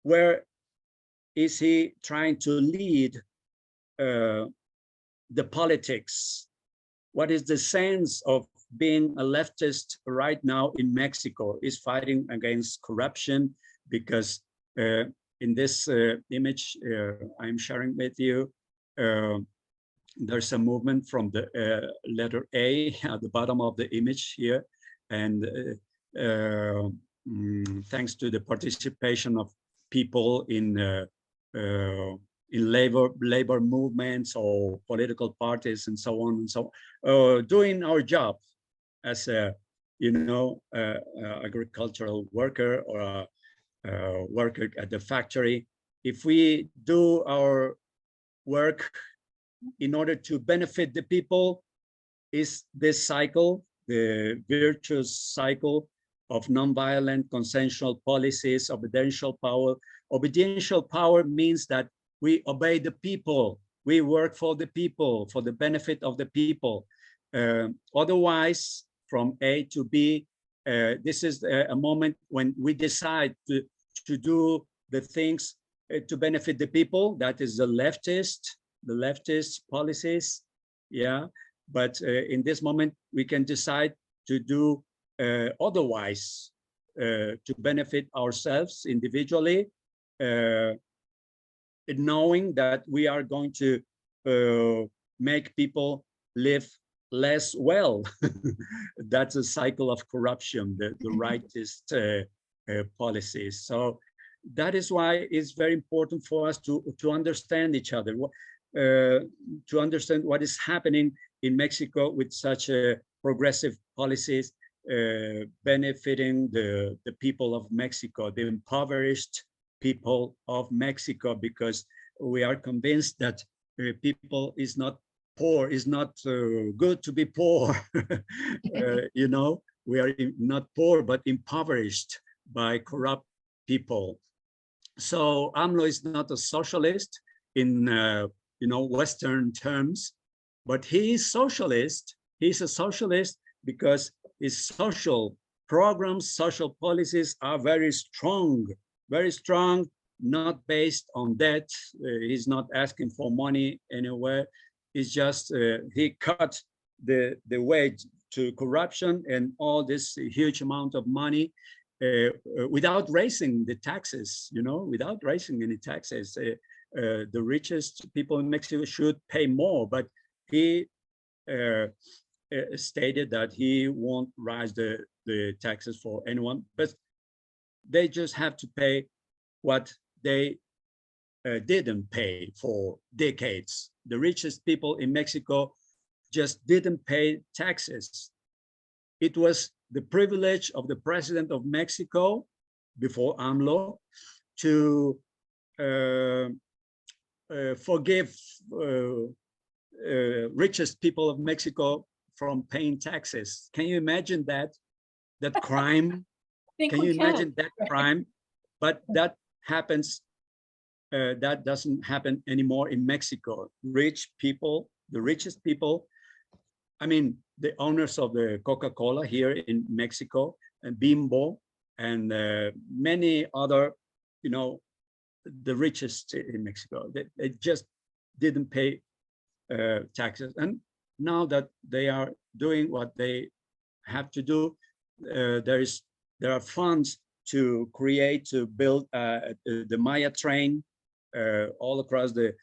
where is he trying to lead the politics? What is the sense of being a leftist right now in Mexico, is fighting against corruption, because in this image I'm sharing with you, there's a movement from the letter A at the bottom of the image here. And thanks to the participation of people in labor movements or political parties and so on and so on, doing our job as a, agricultural worker or a worker at the factory. If we do our work in order to benefit the people, is this cycle, the virtuous cycle of nonviolent consensual policies, obediential power. Obediential power means that we obey the people, we work for the people, for the benefit of the people. Otherwise, from A to B, this is a moment when we decide to do the things to benefit the people. That is the leftist policies, yeah. But in this moment, we can decide to do otherwise, to benefit ourselves individually, knowing that we are going to make people live less well. That's a cycle of corruption, the rightist policies. So that is why it's very important for us to understand each other, to understand what is happening in Mexico with such progressive policies benefiting the people of Mexico, the impoverished people of Mexico, because we are convinced that people is not poor, is not good to be poor. We are not poor, but impoverished by corrupt people. So AMLO is not a socialist in Western terms, but he is socialist. He's a socialist because his social programs, social policies are very strong, not based on debt. He's not asking for money anywhere. It's just he cut the way to corruption and all this huge amount of money without raising the taxes, without raising any taxes. The richest people in Mexico should pay more, but he stated that he won't raise the taxes for anyone, but they just have to pay what they didn't pay for decades. The richest people in Mexico just didn't pay taxes. It was the privilege of the president of Mexico before AMLO to forgive richest people of Mexico from paying taxes. Can you imagine that crime? Can you imagine that crime? But that happens, that doesn't happen anymore in Mexico. Rich people, the richest people, I mean, the owners of the Coca-Cola here in Mexico, and Bimbo, and many other, the richest in Mexico, they just didn't pay taxes. And now that they are doing what they have to do, there are funds to build the Maya train all across the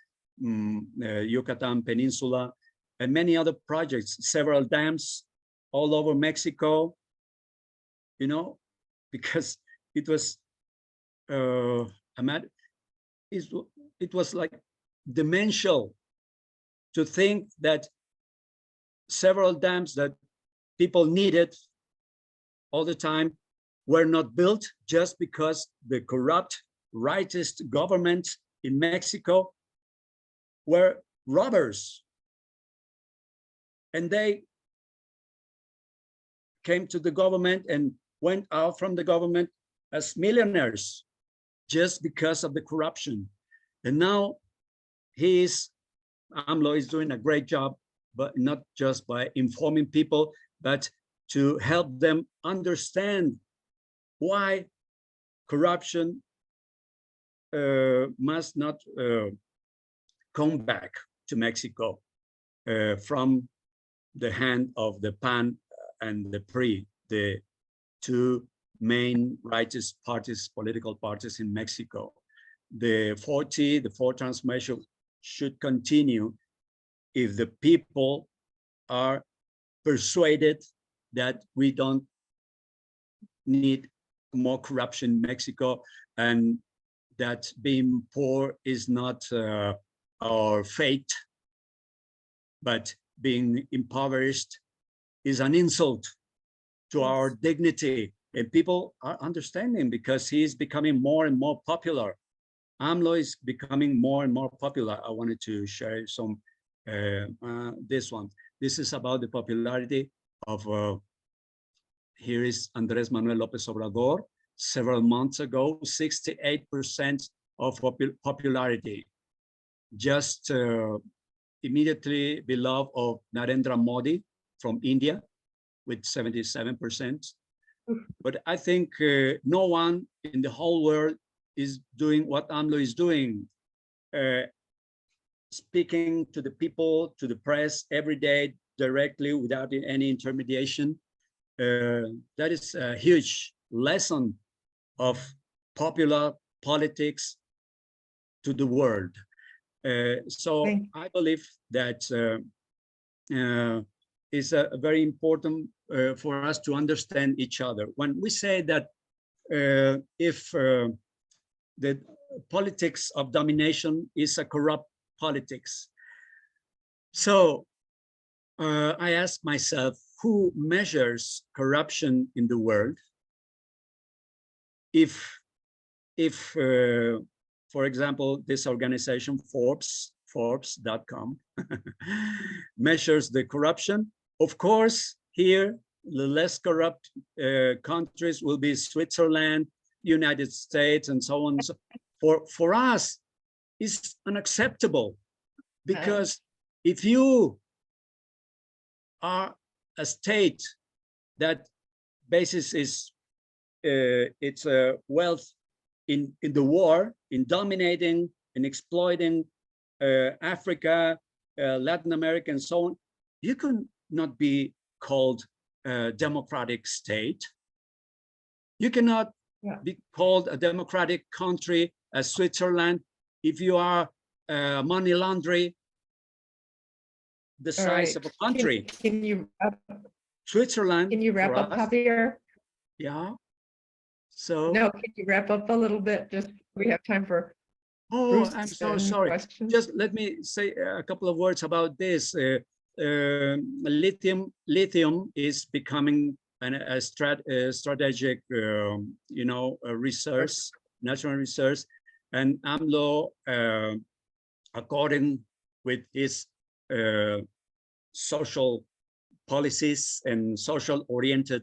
Yucatan Peninsula, and many other projects, several dams all over Mexico, because it was it was like dementia to think that several dams that people needed all the time were not built just because the corrupt rightist government in Mexico were robbers. And they came to the government and went out from the government as millionaires just because of the corruption. And now AMLO is doing a great job, but not just by informing people, but to help them understand why corruption must not come back to Mexico from the hand of the and the PRI, the two main rightist parties, political parties in Mexico. The fourth transformation should continue if the people are persuaded that we don't need more corruption in Mexico, and that being poor is not our fate, but being impoverished is an insult to our dignity. And people are understanding because he is becoming more and more popular. AMLO is becoming more and more popular. I wanted to share some, this one. This is about the popularity of, here is Andrés Manuel López Obrador. Several months ago, 68% of popularity. Just immediately below of Narendra Modi from India with 77%. But I think no one in the whole world is doing what AMLO is doing. Speaking to the people, to the press every day directly without any intermediation. That is a huge lesson of popular politics to the world. So I believe that is very important for us to understand each other. When we say that if the politics of domination is a corrupt politics, so I ask myself, who measures corruption in the world? If for example, this organization, Forbes.com, measures the corruption, of course, here, the less corrupt countries will be Switzerland, United States, and so on. So for us, it's unacceptable, because if you are a state that basis is its wealth in the war, in dominating and exploiting Africa, Latin America, and so on, you can not be called a democratic state. You cannot be called a democratic country as Switzerland if you are money laundering the size of a country. Can you Switzerland. Can you wrap up, Javier? Yeah. So no, can you wrap up a little bit? Just we have time for. Oh, Bruce I'm so and sorry. questions. Just let me say a couple of words about this. Lithium is becoming a strategic, you know, resource, national resource, and AMLO, according with his social policies and social-oriented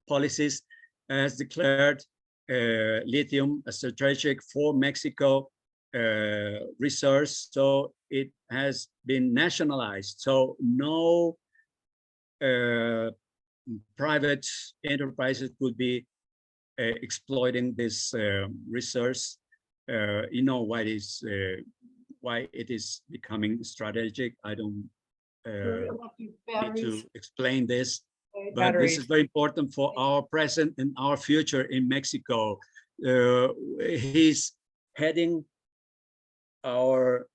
policies, has declared lithium a strategic for Mexico resource, so it has been nationalized. So no private enterprises could be exploiting this resource. You know why it is becoming strategic. I don't need to explain this, but this is very important for our present and our future in Mexico. He's heading our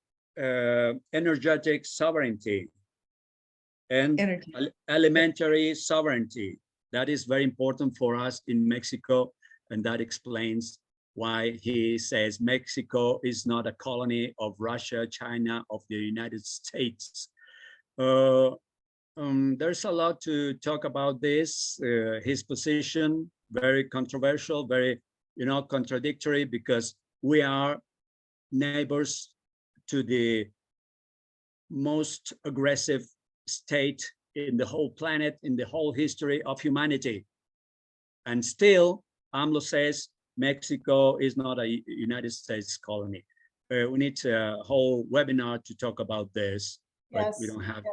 energetic sovereignty and elementary sovereignty. That is very important for us in Mexico, and that explains why he says Mexico is not a colony of Russia, China, of the United States. There's a lot to talk about this. His position, very controversial, very, you know, contradictory, because we are neighbors to the most aggressive state in the whole planet, in the whole history of humanity. And still, AMLO says Mexico is not a United States colony. We need a whole webinar to talk about this, but we don't have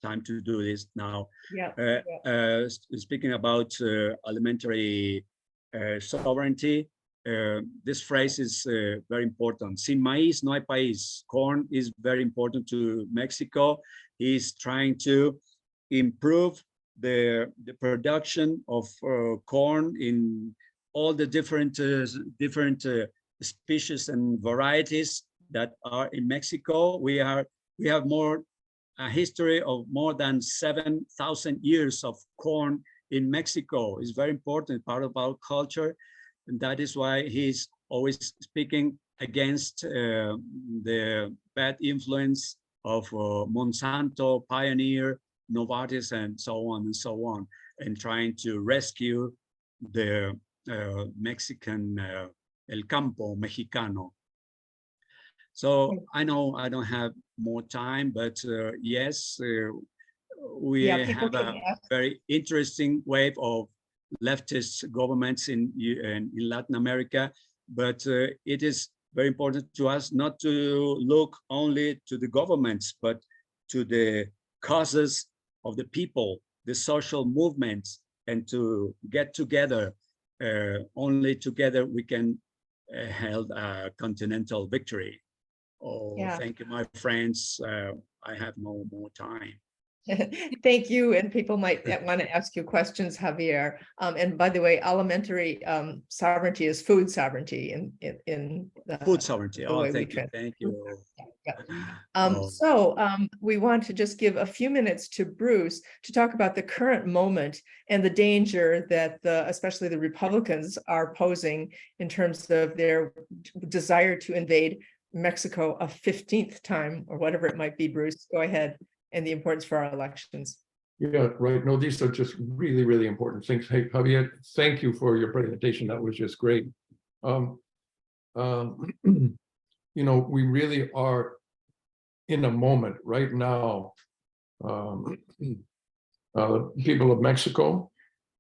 time to do this now. Speaking about elementary sovereignty, this phrase is very important. Sin maíz no hay país. Corn is very important to Mexico. He's trying to improve the production of corn in all the different species and varieties that are in Mexico. We have a history of more than 7,000 years of corn in Mexico. It's very important part of our culture, and that is why he's always speaking against the bad influence of Monsanto, Pioneer, Novartis, and so on, and trying to rescue the Mexican, El Campo Mexicano. So I know I don't have more time, but yes, we have a very interesting wave of leftist governments in Latin America, but it is very important to us not to look only to the governments, but to the causes of the people, the social movements, and to get together. Only together we can hold a continental victory. Oh, yeah. Thank you, my friends. I have no more time. Thank you. And people might want to ask you questions, Javier. And by the way, elementary sovereignty is food sovereignty in food sovereignty. Oh, thank you. Thank you. Yeah. So we want to just give a few minutes to Bruce to talk about the current moment and the danger that especially the Republicans are posing in terms of their desire to invade Mexico a 15th time or whatever it might be. Bruce, go ahead. And the importance for our elections. Yeah, right. No, these are just really, really important things. Hey, Javier, thank you for your presentation. That was just great. You know, we really are in a moment right now. People of Mexico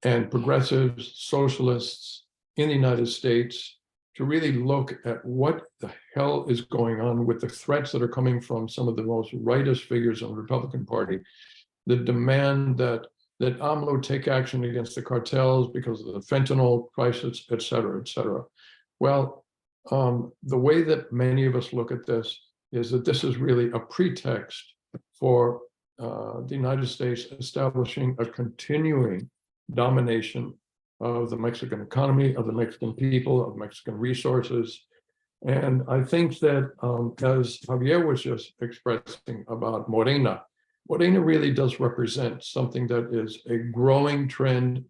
and progressives, socialists in the United States to really look at what the hell is going on with the threats that are coming from some of the most rightist figures in the Republican Party. The demand that AMLO take action against the cartels because of the fentanyl crisis, et cetera, et cetera. Well, the way that many of us look at this is that this is really a pretext for the United States establishing a continuing domination of the Mexican economy, of the Mexican people, of Mexican resources. And I think that as Javier was just expressing about Morena, Morena really does represent something that is a growing trend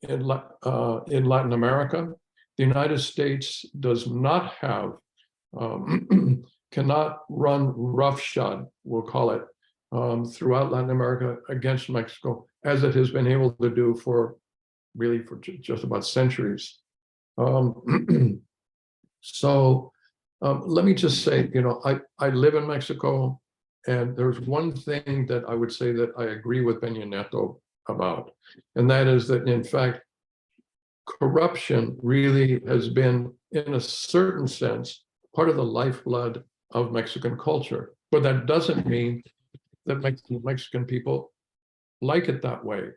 in Latin America. The United States does not have, cannot run roughshod, we'll call it, throughout Latin America against Mexico, as it has been able to do for just about centuries. So let me just say, you know, I live in Mexico, and there's one thing that I would say that I agree with Peña Nieto about, and that is that, in fact, corruption really has been, in a certain sense, part of the lifeblood of Mexican culture. But that doesn't mean that Mexican people like it that way.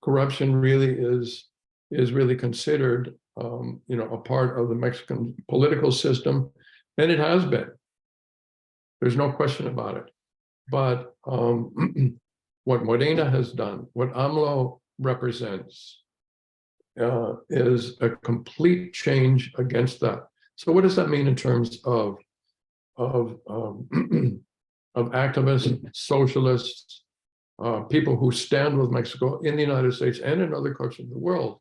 Corruption really is really considered, you know, a part of the Mexican political system, and it has been. There's no question about it. But what Morena has done, what AMLO represents, is a complete change against that. So what does that mean in terms of activists, socialists, people who stand with Mexico in the United States and in other parts of the world?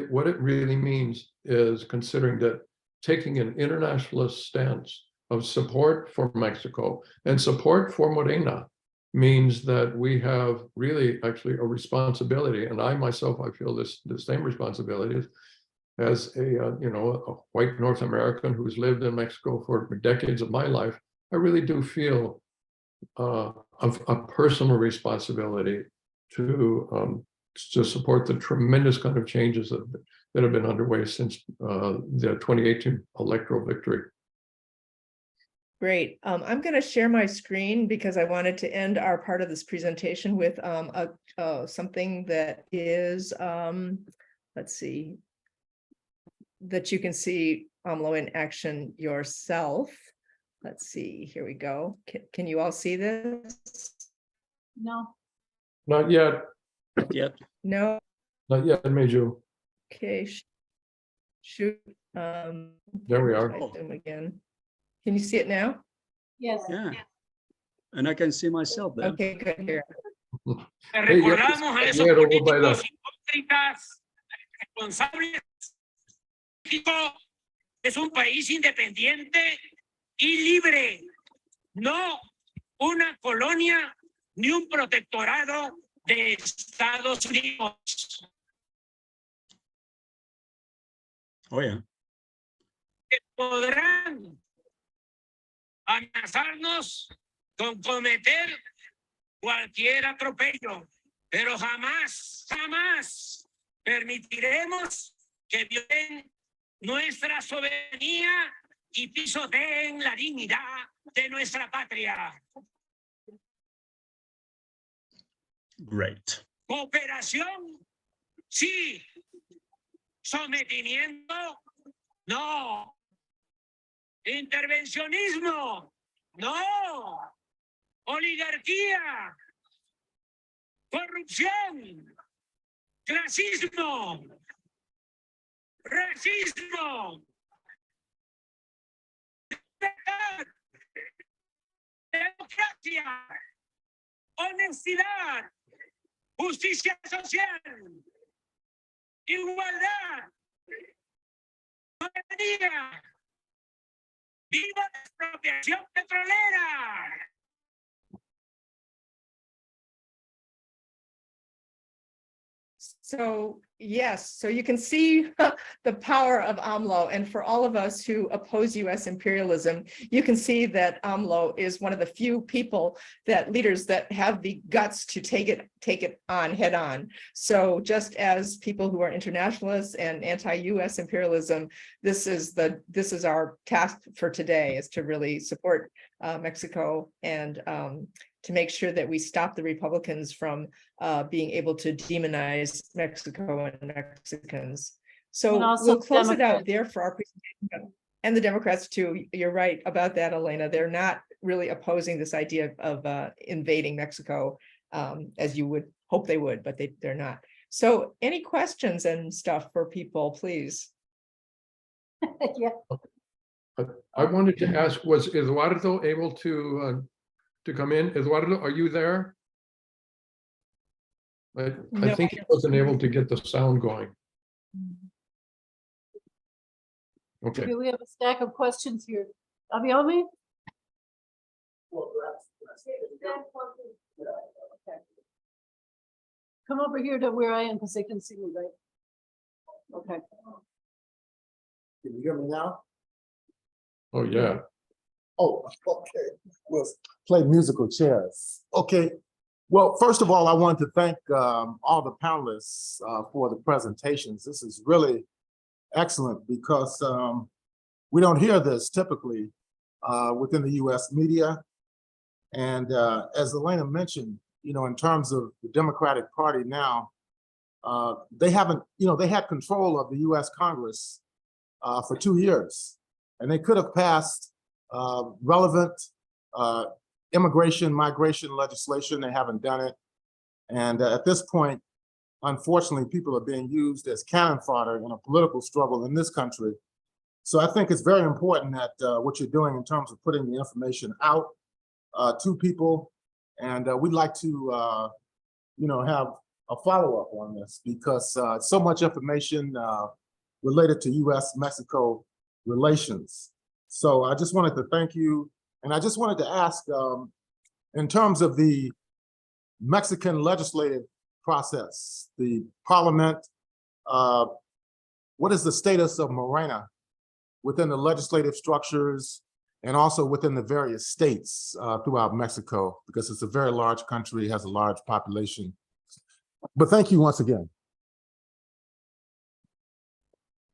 What it really means is considering that taking an internationalist stance of support for Mexico and support for Morena means that we have really actually a responsibility, and I myself, I feel the same responsibility as a you know, a white North American who's lived in Mexico for decades of my life. I really do feel a personal responsibility to support the tremendous kind of changes that have been underway since the 2018 electoral victory. Great. I'm going to share my screen because I wanted to end our part of this presentation with something that is, let's see, that you can see AMLO in action yourself. Let's see, here we go. Can you all see this? No. Not yet, Not yet. No, not yet, Meju. okay. Shoot. There we are. Type them again. Can you see it now? Yes. Yeah. And I can see myself there. Okay, good. Here. Hey, ya Recordamos a esos quiero bailar. políticos hipócritas, responsables. México es un país independiente y libre, no una colonia ni un protectorado de Estados Unidos. Oh, yeah. Que podrán amenazarnos con cometer cualquier atropello, pero jamás, jamás permitiremos que violen nuestra soberanía y pisoteen la dignidad de nuestra patria. Great. Cooperación, sí. Sometimiento, no. Intervencionismo, no. Oligarquía, corrupción, clasismo, racismo, libertad, democracia, honestidad, justicia social, igualdad, soberanía, viva la expropiación petrolera. So yes, so you can see the power of AMLO, and for all of us who oppose US imperialism, you can see that AMLO is one of the few leaders that have the guts to take it on head on. So just as people who are internationalists and anti-US imperialism, this is our task for today, is to really support Mexico and to make sure that we stop the Republicans from being able to demonize Mexico and Mexicans. So And also we'll close it out Democrats. there for our presentation. And the Democrats too. You're right about that, Elena. They're not really opposing this idea of invading Mexico as you would hope they would, but they're not. So any questions and stuff for people, please? Yeah. I wanted to ask, was Eduardo able to come in? Eduardo, are you there? I No. think he wasn't able to get the sound going. Okay, Okay, we have a stack of questions here. Abiomi? Come over here to where I am because they can see me, right? Okay. Can you hear me now? oh, yeah. Oh, okay. We'll play musical chairs. Okay. Well, first of all, I want to thank all the panelists for the presentations. This is really excellent because we don't hear this typically within the US media. And as Elena mentioned, you know, in terms of the Democratic Party now, they haven't, you know, they had control of the US Congress for 2 years, and they could have passed relevant migration legislation. They haven't done it. And at this point, unfortunately, people are being used as cannon fodder in a political struggle in this country. So I think it's very important that what you're doing in terms of putting the information out to people. And we'd like to, you know, have a follow-up on this because so much information related to US-Mexico relations. So I just wanted to thank you. And I just wanted to ask, in terms of the Mexican legislative process, the parliament, what is the status of Morena within the legislative structures and also within the various states throughout Mexico? Because it's a very large country, has a large population. But thank you once again.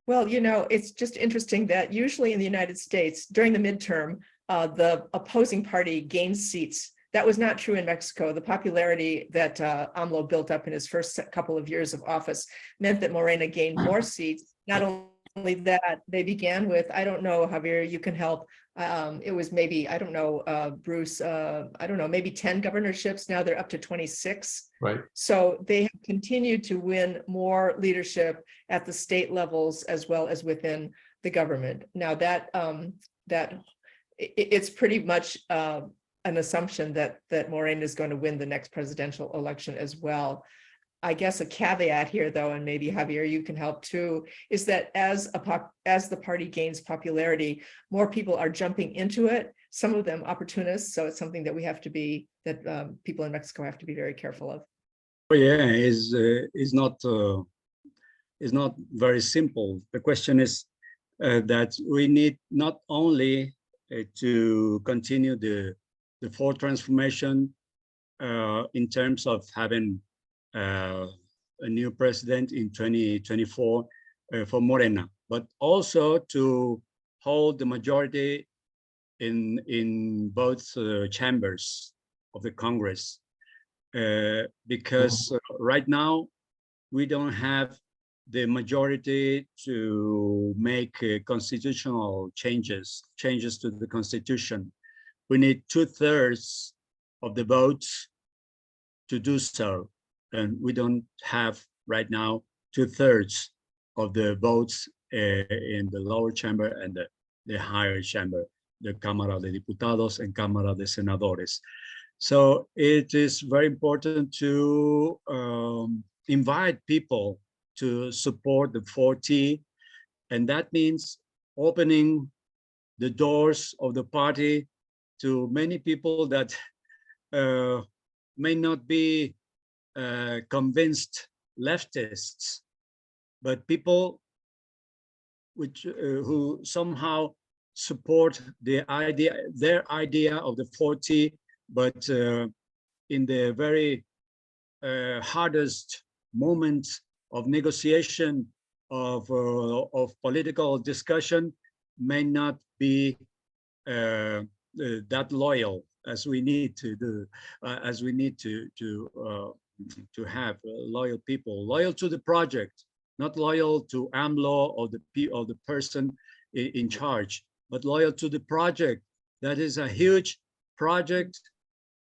Well, you know, it's just interesting that usually in the United States during the midterm, the opposing party gains seats. That was not true in Mexico. The popularity that AMLO built up in his first couple of years of office meant that Morena gained more seats, not only only that, they began with, I don't know, Javier, you can help. It was maybe, I don't know, Bruce, I don't know, maybe 10 governorships. Now they're up to 26. Right. So they have continued to win more leadership at the state levels as well as within the government. Now it's pretty much an assumption that Morena is going to win the next presidential election as well. I guess a caveat here, though, and maybe Javier, you can help too, is that as the party gains popularity, more people are jumping into it. Some of them opportunists, so it's something that we have to be, that people in Mexico have to be very careful of. Oh, yeah, is not very simple. The question is that we need not only to continue the fourth transformation in terms of having a new president in 2024 for Morena, but also to hold the majority in both chambers of the Congress, because right now we don't have the majority to make constitutional changes to the Constitution. We need 2/3 of the votes to do so. And we don't have right now 2/3 of the votes in the lower chamber and the higher chamber, the Cámara de Diputados and Cámara de Senadores. So it is very important to invite people to support the 4T, and that means opening the doors of the party to many people that may not be convinced leftists, but people who somehow support their idea of the 4T, but in the very hardest moments of negotiation of political discussion may not be that loyal as we need to do, as we need to have loyal people, loyal to the project, not loyal to AMLO or the person in charge, but loyal to the project. That is a huge project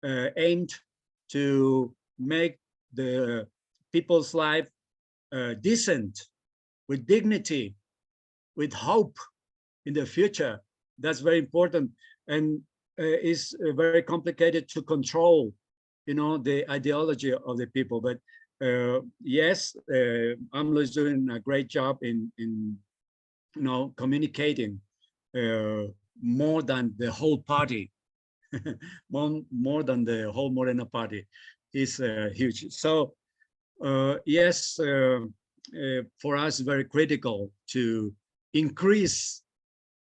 aimed to make the people's life decent, with dignity, with hope in the future. That's very important, and is very complicated to control, you know, the ideology of the people. But yes, AMLO is doing a great job in you know, communicating more than the whole party, more than the whole Morena party is huge. So yes, for us, very critical to increase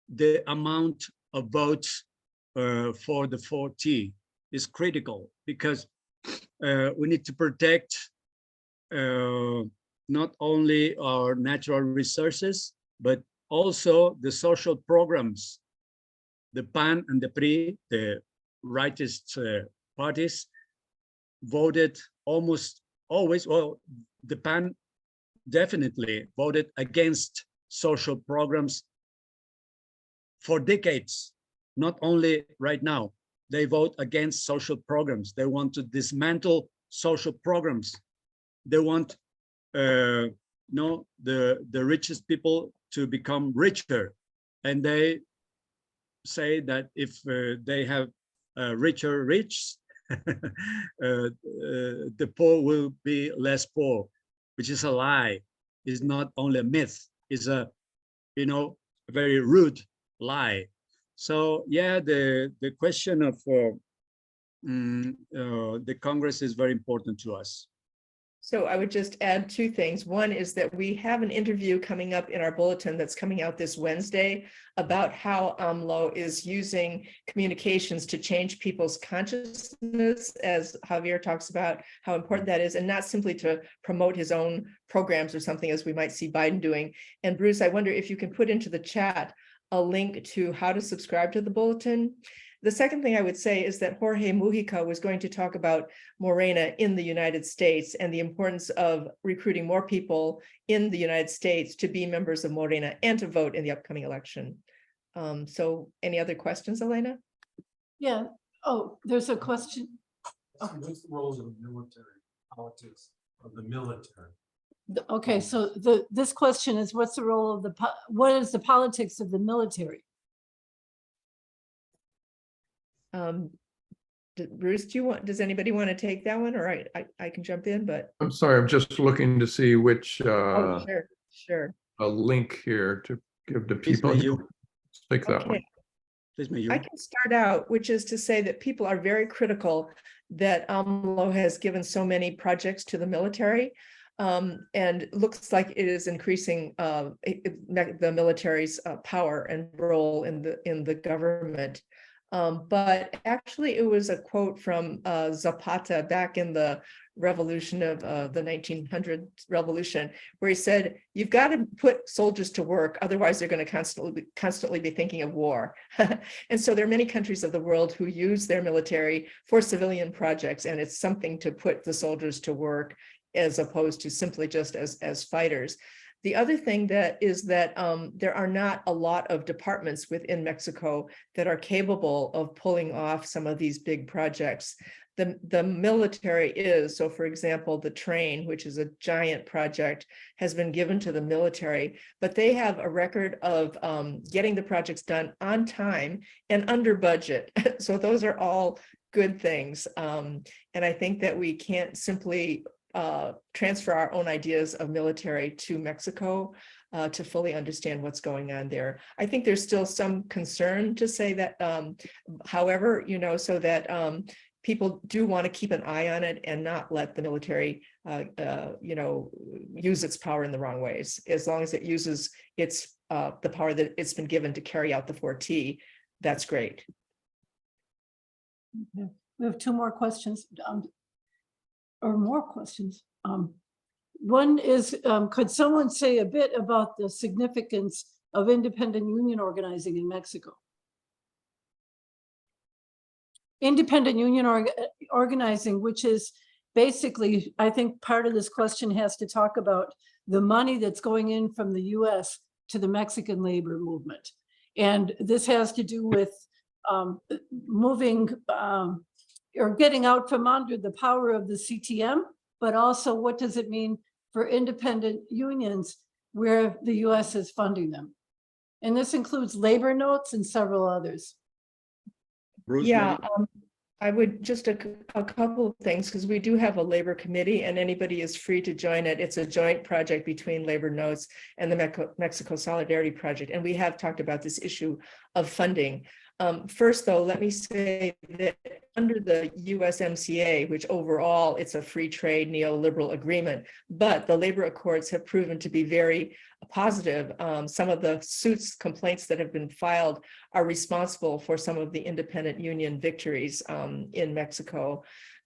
the amount of votes for the 4T. Is critical because we need to protect not only our natural resources, but also the social programs. The PAN and the PRI, the rightist parties, voted almost always, well, the PAN definitely voted against social programs for decades, not only right now. They vote against social programs. They want to dismantle social programs. They want no, the richest people to become richer. And they say that if they have richer rich, the poor will be less poor, which is a lie. It's not only a myth, it's a, you know, a very rude lie. So yeah, the question of the Congress is very important to us. So I would just add two things. One is that we have an interview coming up in our bulletin that's coming out this Wednesday about how AMLO is using communications to change people's consciousness, as Javier talks about how important that is, and not simply to promote his own programs or something as we might see Biden doing. And Bruce, I wonder if you can put into the chat a link to how to subscribe to the bulletin. The second thing I would say is that Jorge Mujica was going to talk about Morena in the United States and the importance of recruiting more people in the United States to be members of Morena and to vote in the upcoming election. So any other questions, Elena? Yeah. Oh, there's a question. What's the roles of military politics of the military? Okay, so this question is, what's the role of what is the politics of the military? Bruce, does anybody want to take that one, or I can jump in, but. I'm sorry, I'm just looking to see which Oh, sure. a link here to give to Please, people. Mayu. Pick that one. Okay. Please, Mayu. I can start out, which is to say that people are very critical that AMLO has given so many projects to the military. And looks like it is increasing the military's power and role in the government. But actually, it was a quote from Zapata back in the revolution of the 1900 revolution, where he said, "You've got to put soldiers to work, otherwise they're going to constantly be thinking of war." And so there are many countries of the world who use their military for civilian projects, and it's something to put the soldiers to work as opposed to simply just as fighters. The other thing that is that there are not a lot of departments within Mexico that are capable of pulling off some of these big projects. The military is, so for example, the train, which is a giant project, has been given to the military, but they have a record of getting the projects done on time and under budget. So those are all good things. And I think that we can't simply transfer our own ideas of military to Mexico to fully understand what's going on there. I think there's still some concern to say that, however, so that people do want to keep an eye on it and not let the military, use its power in the wrong ways. As long as it uses its the power that it's been given to carry out the 4T, that's great. Okay. We have two more questions. Or more questions. One is, could someone say a bit about the significance of independent union organizing in Mexico? Independent union organizing, which is basically, I think part of this question has to talk about the money that's going in from the US to the Mexican labor movement. And this has to do with moving or getting out from under the power of the CTM, but also what does it mean for independent unions where the US is funding them? And this includes labor notes and several others. Bruce, Yeah, maybe? I would just a couple of things, because we do have a labor committee and anybody is free to join it. It's a joint project between Labor Notes and the Mexico Solidarity Project. And we have talked about this issue of funding. First, though, let me say that under the USMCA, which overall it's a free trade neoliberal agreement, but the labor accords have proven to be very positive. Some of the complaints that have been filed are responsible for some of the independent union victories in Mexico.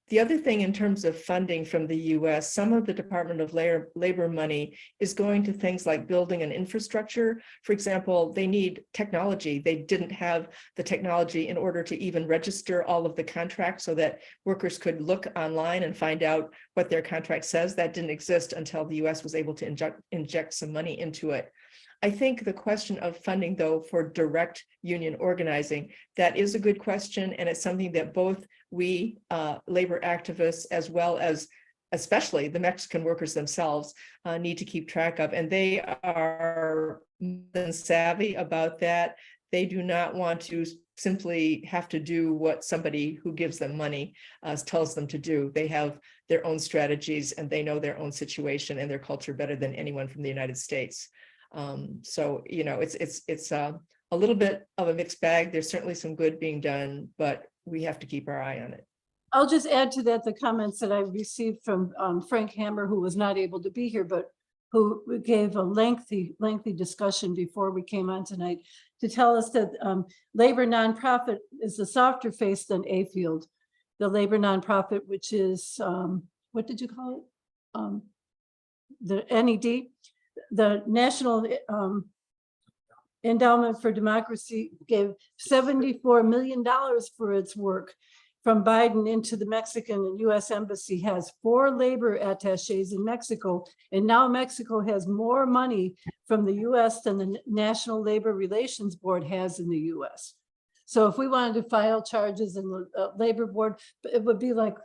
The other thing in terms of funding from the US, some of the Department of Labor money is going to things like building an infrastructure. For example, they need technology. They didn't have the technology in order to even register all of the contracts so that workers could look online and find out what their contract says. That didn't exist until the US was able to inject some money into it. I think the question of funding, though, for direct union organizing, that is a good question. And it's something that both we, labor activists, as well as especially the Mexican workers themselves, need to keep track of. And they are savvy about that. They do not want to simply have to do what somebody who gives them money tells them to do. They have their own strategies and they know their own situation and their culture better than anyone from the United States. So, it's a little bit of a mixed bag. There's certainly some good being done, but we have to keep our eye on it. I'll just add to that the comments that I received from Frank Hammer, who was not able to be here, but who gave a lengthy discussion before we came on tonight to tell us that labor nonprofit is a softer face than A-Field. The labor nonprofit, which is, what did you call it? The NED, the National Endowment for Democracy gave $74 million for its work from Biden into the Mexican and US Embassy, has 4 labor attaches in Mexico. And now Mexico has more money from the US than the National Labor Relations Board has in the US. So if we wanted to file charges in the labor board, it would be like,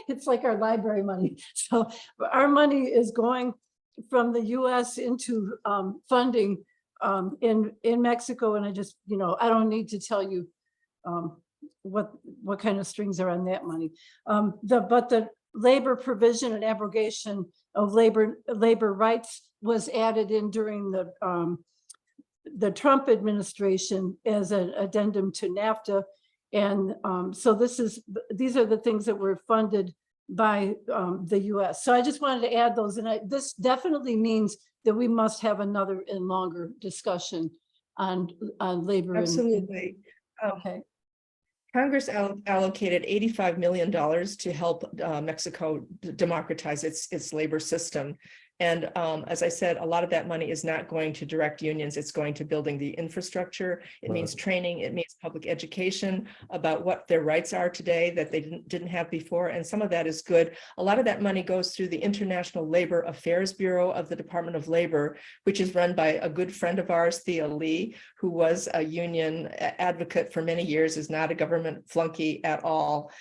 it's like our library money. So our money is going from the US into funding in Mexico. And I just, I don't need to tell you what kind of strings are on that money. But the labor provision and abrogation of labor rights was added in during the Trump administration as an addendum to NAFTA. And so these are the things that were funded by the US. So I just wanted to add those. And this definitely means that we must have another and longer discussion on labor. Absolutely. Okay. Congress allocated $85 million to help Mexico democratize its labor system. And as I said, a lot of that money is not going to direct unions. It's going to building the infrastructure. It means training. It means public education about what their rights are today that they didn't have before. And some of that is good. A lot of that money goes through the International Labor Affairs Bureau of the Department of Labor, which is run by a good friend of ours, Thea Lee, who was a union advocate for many years, is not a government flunky at all.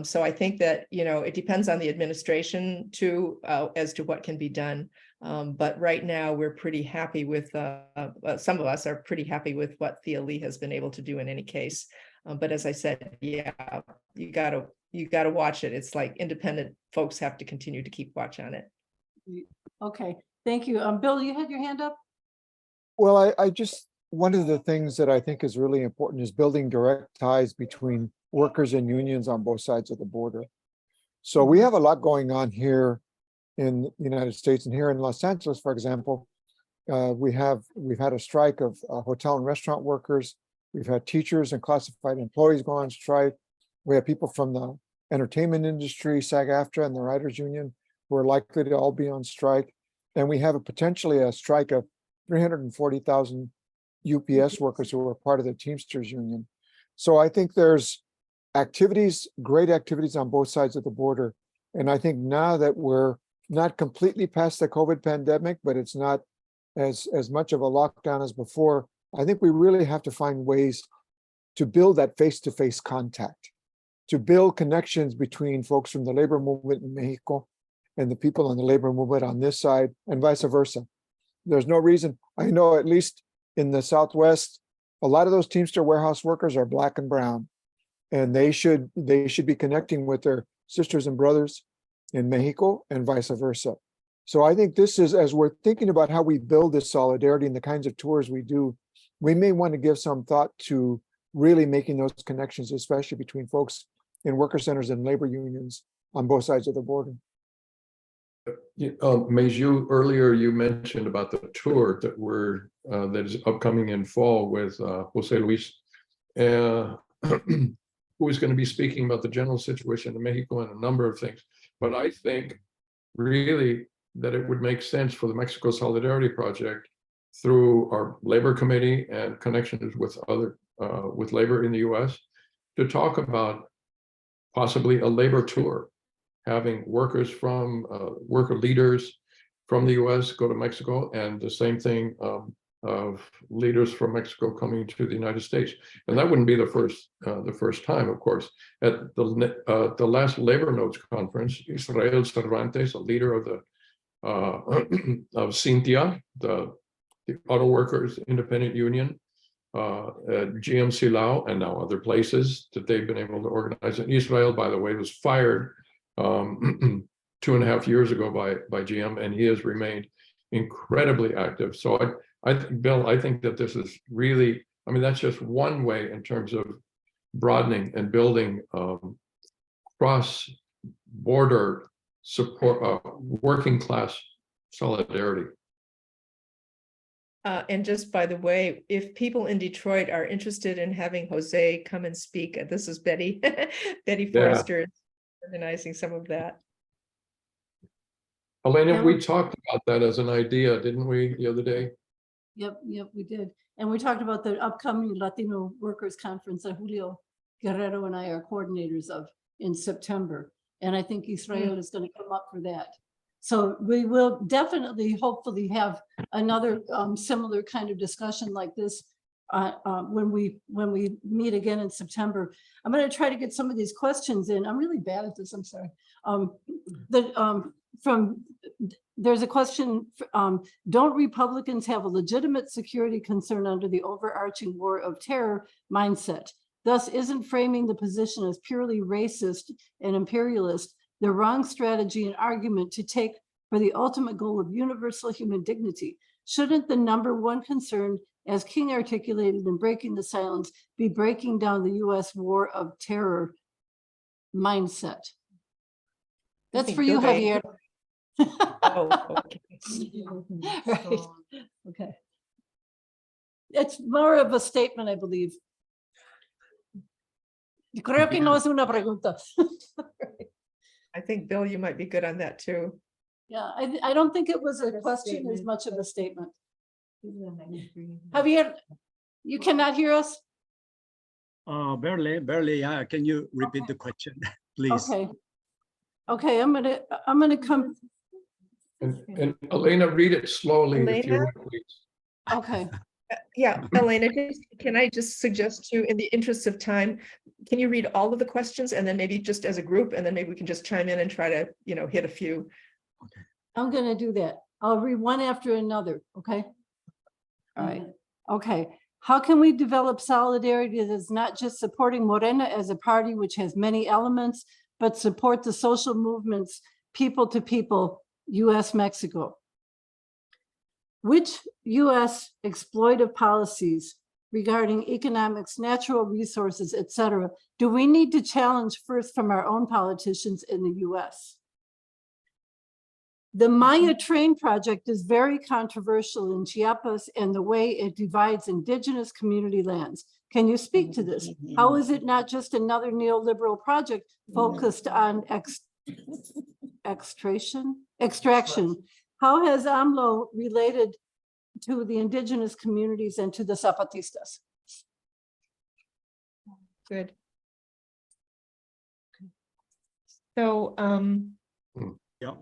So I think that, it depends on the administration too, as to what can be done. But right now we're pretty happy with, some of us are pretty happy with what Thea Lee has been able to do in any case. But as I said, yeah, you gotta watch it. It's like independent folks have to continue to keep watch on it. Okay, thank you. Bill, you had your hand up? Well, I just, one of the things that I think is really important is building direct ties between workers and unions on both sides of the border. So we have a lot going on here in the United States, and here in Los Angeles, for example, we've had a strike of hotel and restaurant workers. We've had teachers and classified employees go on strike. We have people from the entertainment industry, SAG-AFTRA, and the Writers Union who are likely to all be on strike. And we have potentially a strike of 340,000 UPS workers who are part of the Teamsters Union. So I think there's great activities on both sides of the border. And I think now that we're not completely past the COVID pandemic, but it's not as much of a lockdown as before, I think we really have to find ways to build that face-to-face contact, to build connections between folks from the labor movement in Mexico and the people on the labor movement on this side, and vice versa. There's no reason, I know at least in the Southwest, a lot of those Teamster warehouse workers are Black and brown. And they should be connecting with their sisters and brothers in Mexico and vice versa. So I think this is, as we're thinking about how we build this solidarity and the kinds of tours we do, we may want to give some thought to really making those connections, especially between folks in worker centers and labor unions on both sides of the border. Meju, earlier you mentioned about the tour that is upcoming in fall with Jose Luis. Who is going to be speaking about the general situation in Mexico and a number of things. But I think really that it would make sense for the Mexico Solidarity Project through our labor committee and connections with with labor in the US to talk about possibly a labor tour, having workers from worker leaders from the US go to Mexico, and the same thing of leaders from Mexico coming to the United States. And that wouldn't be the first time, of course. At the last Labor Notes conference, Israel Cervantes, a leader of the of Cintia, the auto workers independent union, GM Silao, and now other places that they've been able to organize. And Israel, by the way, was fired 2.5 years ago by GM, and he has remained incredibly active. So Bill, I think that this is really, that's just one way in terms of broadening and building cross-border support, working class solidarity. And just by the way, if people in Detroit are interested in having Jose come and speak, this is Betty, Betty Forrester is organizing some of that. Elena, we talked about that as an idea, didn't we, the other day? Yep, we did. And we talked about the upcoming Latino Workers Conference that Julio Guerrero and I are coordinators of in September. And I think Israel is going to come up for that. So we will definitely, hopefully have another similar kind of discussion like this when we meet again in September. I'm going to try to get some of these questions in. I'm really bad at this. I'm sorry. There's a question, don't Republicans have a legitimate security concern under the overarching war of terror mindset? Thus, isn't framing the position as purely racist and imperialist the wrong strategy and argument to take for the ultimate goal of universal human dignity? Shouldn't the number one concern, as King articulated in Breaking the Silence, be breaking down the US war of terror mindset? That's for you, Javier. Oh, okay. Right. Okay. It's more of a statement, I believe. Creo que no es una pregunta. I think, Bill, you might be good on that too. Yeah, I don't think it was a question as much of a statement. Javier, you cannot hear us? Barely. Yeah. Can you repeat the question, please? Okay, I'm gonna come. And Elena, read it slowly if you Elena? would, please. Okay, Yeah, Elena, can I just suggest to, in the interest of time, can you read all of the questions and then maybe just as a group, and then maybe we can just chime in and try to, hit a few. I'm gonna do that. I'll read one after another, okay? All right, okay. How can we develop solidarity that is not just supporting Morena as a party which has many elements, but support the social movements, people to people, US, Mexico? Which US exploitive policies regarding economics, natural resources, et cetera, do we need to challenge first from our own politicians in the US? The Maya train project is very controversial in Chiapas and the way it divides indigenous community lands. Can you speak to this? How is it not just another neoliberal project focused on extraction? How has AMLO related to the indigenous communities and to the Zapatistas? Good. So, Yeah.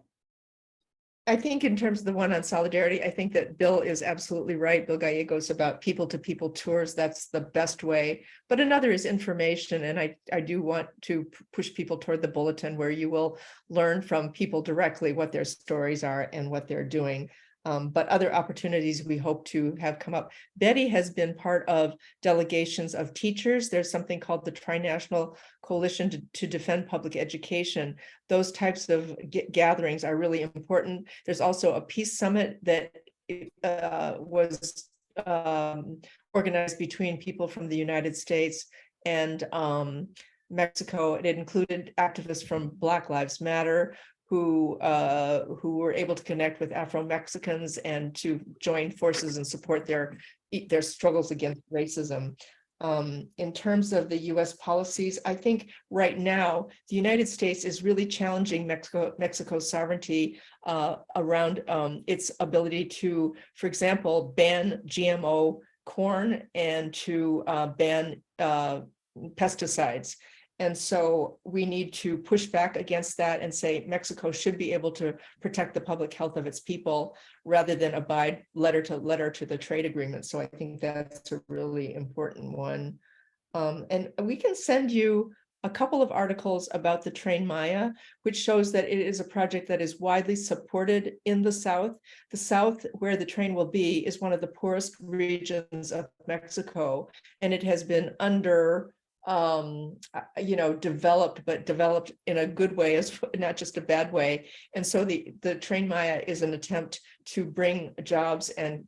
I think in terms of the one on solidarity, I think that Bill is absolutely right. Bill Gallegos about people to people tours. That's the best way. But another is information. And I do want to push people toward the bulletin where you will learn from people directly what their stories are and what they're doing. But other opportunities we hope to have come up. Betty has been part of delegations of teachers. There's something called the Trinational Coalition to Defend Public Education. Those types of gatherings are really important. There's also a peace summit that was organized between people from the United States and Mexico. It included activists from Black Lives Matter, who were able to connect with Afro-Mexicans and to join forces and support their struggles against racism. In terms of the US policies, I think right now, the United States is really challenging Mexico's sovereignty around its ability to, for example, ban GMO corn and to ban pesticides. And so we need to push back against that and say Mexico should be able to protect the public health of its people rather than abide letter to the trade agreement. So I think that's a really important one. And we can send you a couple of articles about the Train Maya, which shows that it is a project that is widely supported in the South. The South, where the train will be, is one of the poorest regions of Mexico, and it has been developed, but developed in a good way, as not just a bad way. And so the Train Maya is an attempt to bring jobs and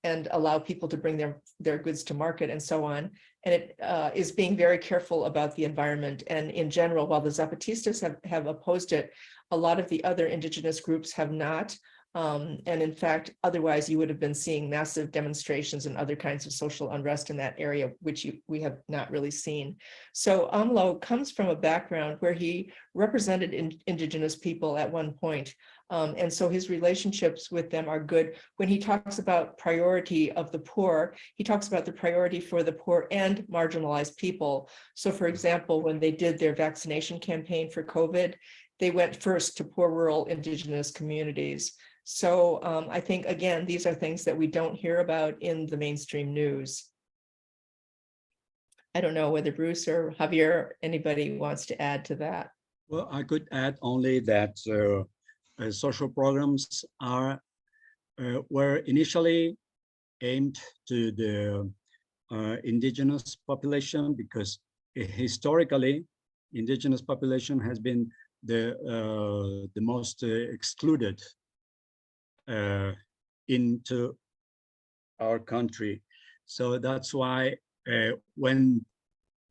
allow people to bring their goods to market and so on. And it is being very careful about the environment. And in general, while the Zapatistas have opposed it, a lot of the other indigenous groups have not. And in fact, otherwise you would have been seeing massive demonstrations and other kinds of social unrest in that area, which we have not really seen. So AMLO comes from a background where he represented indigenous people at one point. And so his relationships with them are good. When he talks about priority of the poor, he talks about the priority for the poor and marginalized people. So for example, when they did their vaccination campaign for COVID, they went first to poor rural indigenous communities. So I think, again, these are things that we don't hear about in the mainstream news. I don't know whether Bruce or Javier, anybody wants to add to that. Well, I could add only that social programs were initially aimed to the indigenous population, because historically, indigenous population has been the most excluded into our country. So that's why when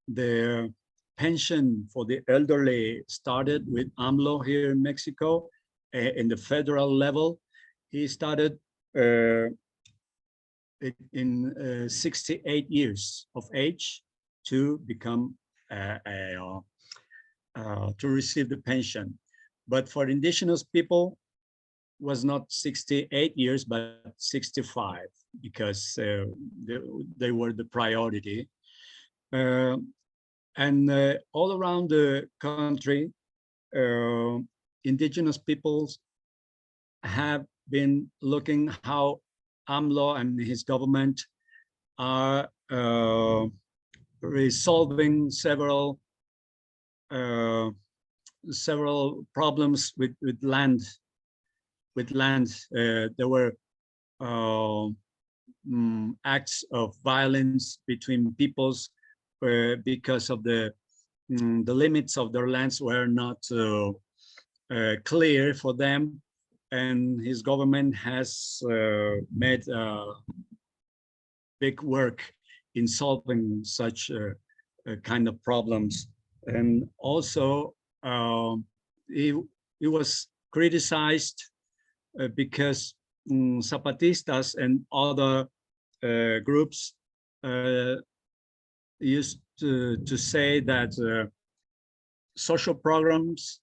the pension for the elderly started with AMLO here in Mexico, in the federal level, he started in 68 years of age to become to receive the pension. But for indigenous people, was not 68 years, but 65, because they were the priority. And all around the country, indigenous peoples have been looking how AMLO and his government are resolving several problems with land. There were acts of violence between peoples because of the limits of their lands were not clear for them, and his government has made big work in solving such kind of problems. And also he was criticized because Zapatistas and other groups used to say that social programs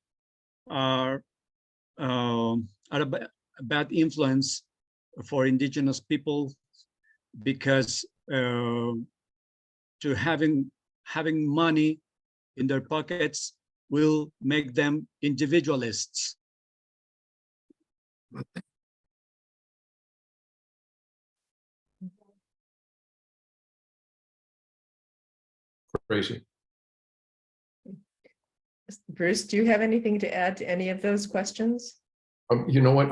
are a bad influence for indigenous people, because to having money in their pockets will make them individualists. Crazy. Bruce, do you have anything to add to any of those questions? You know what?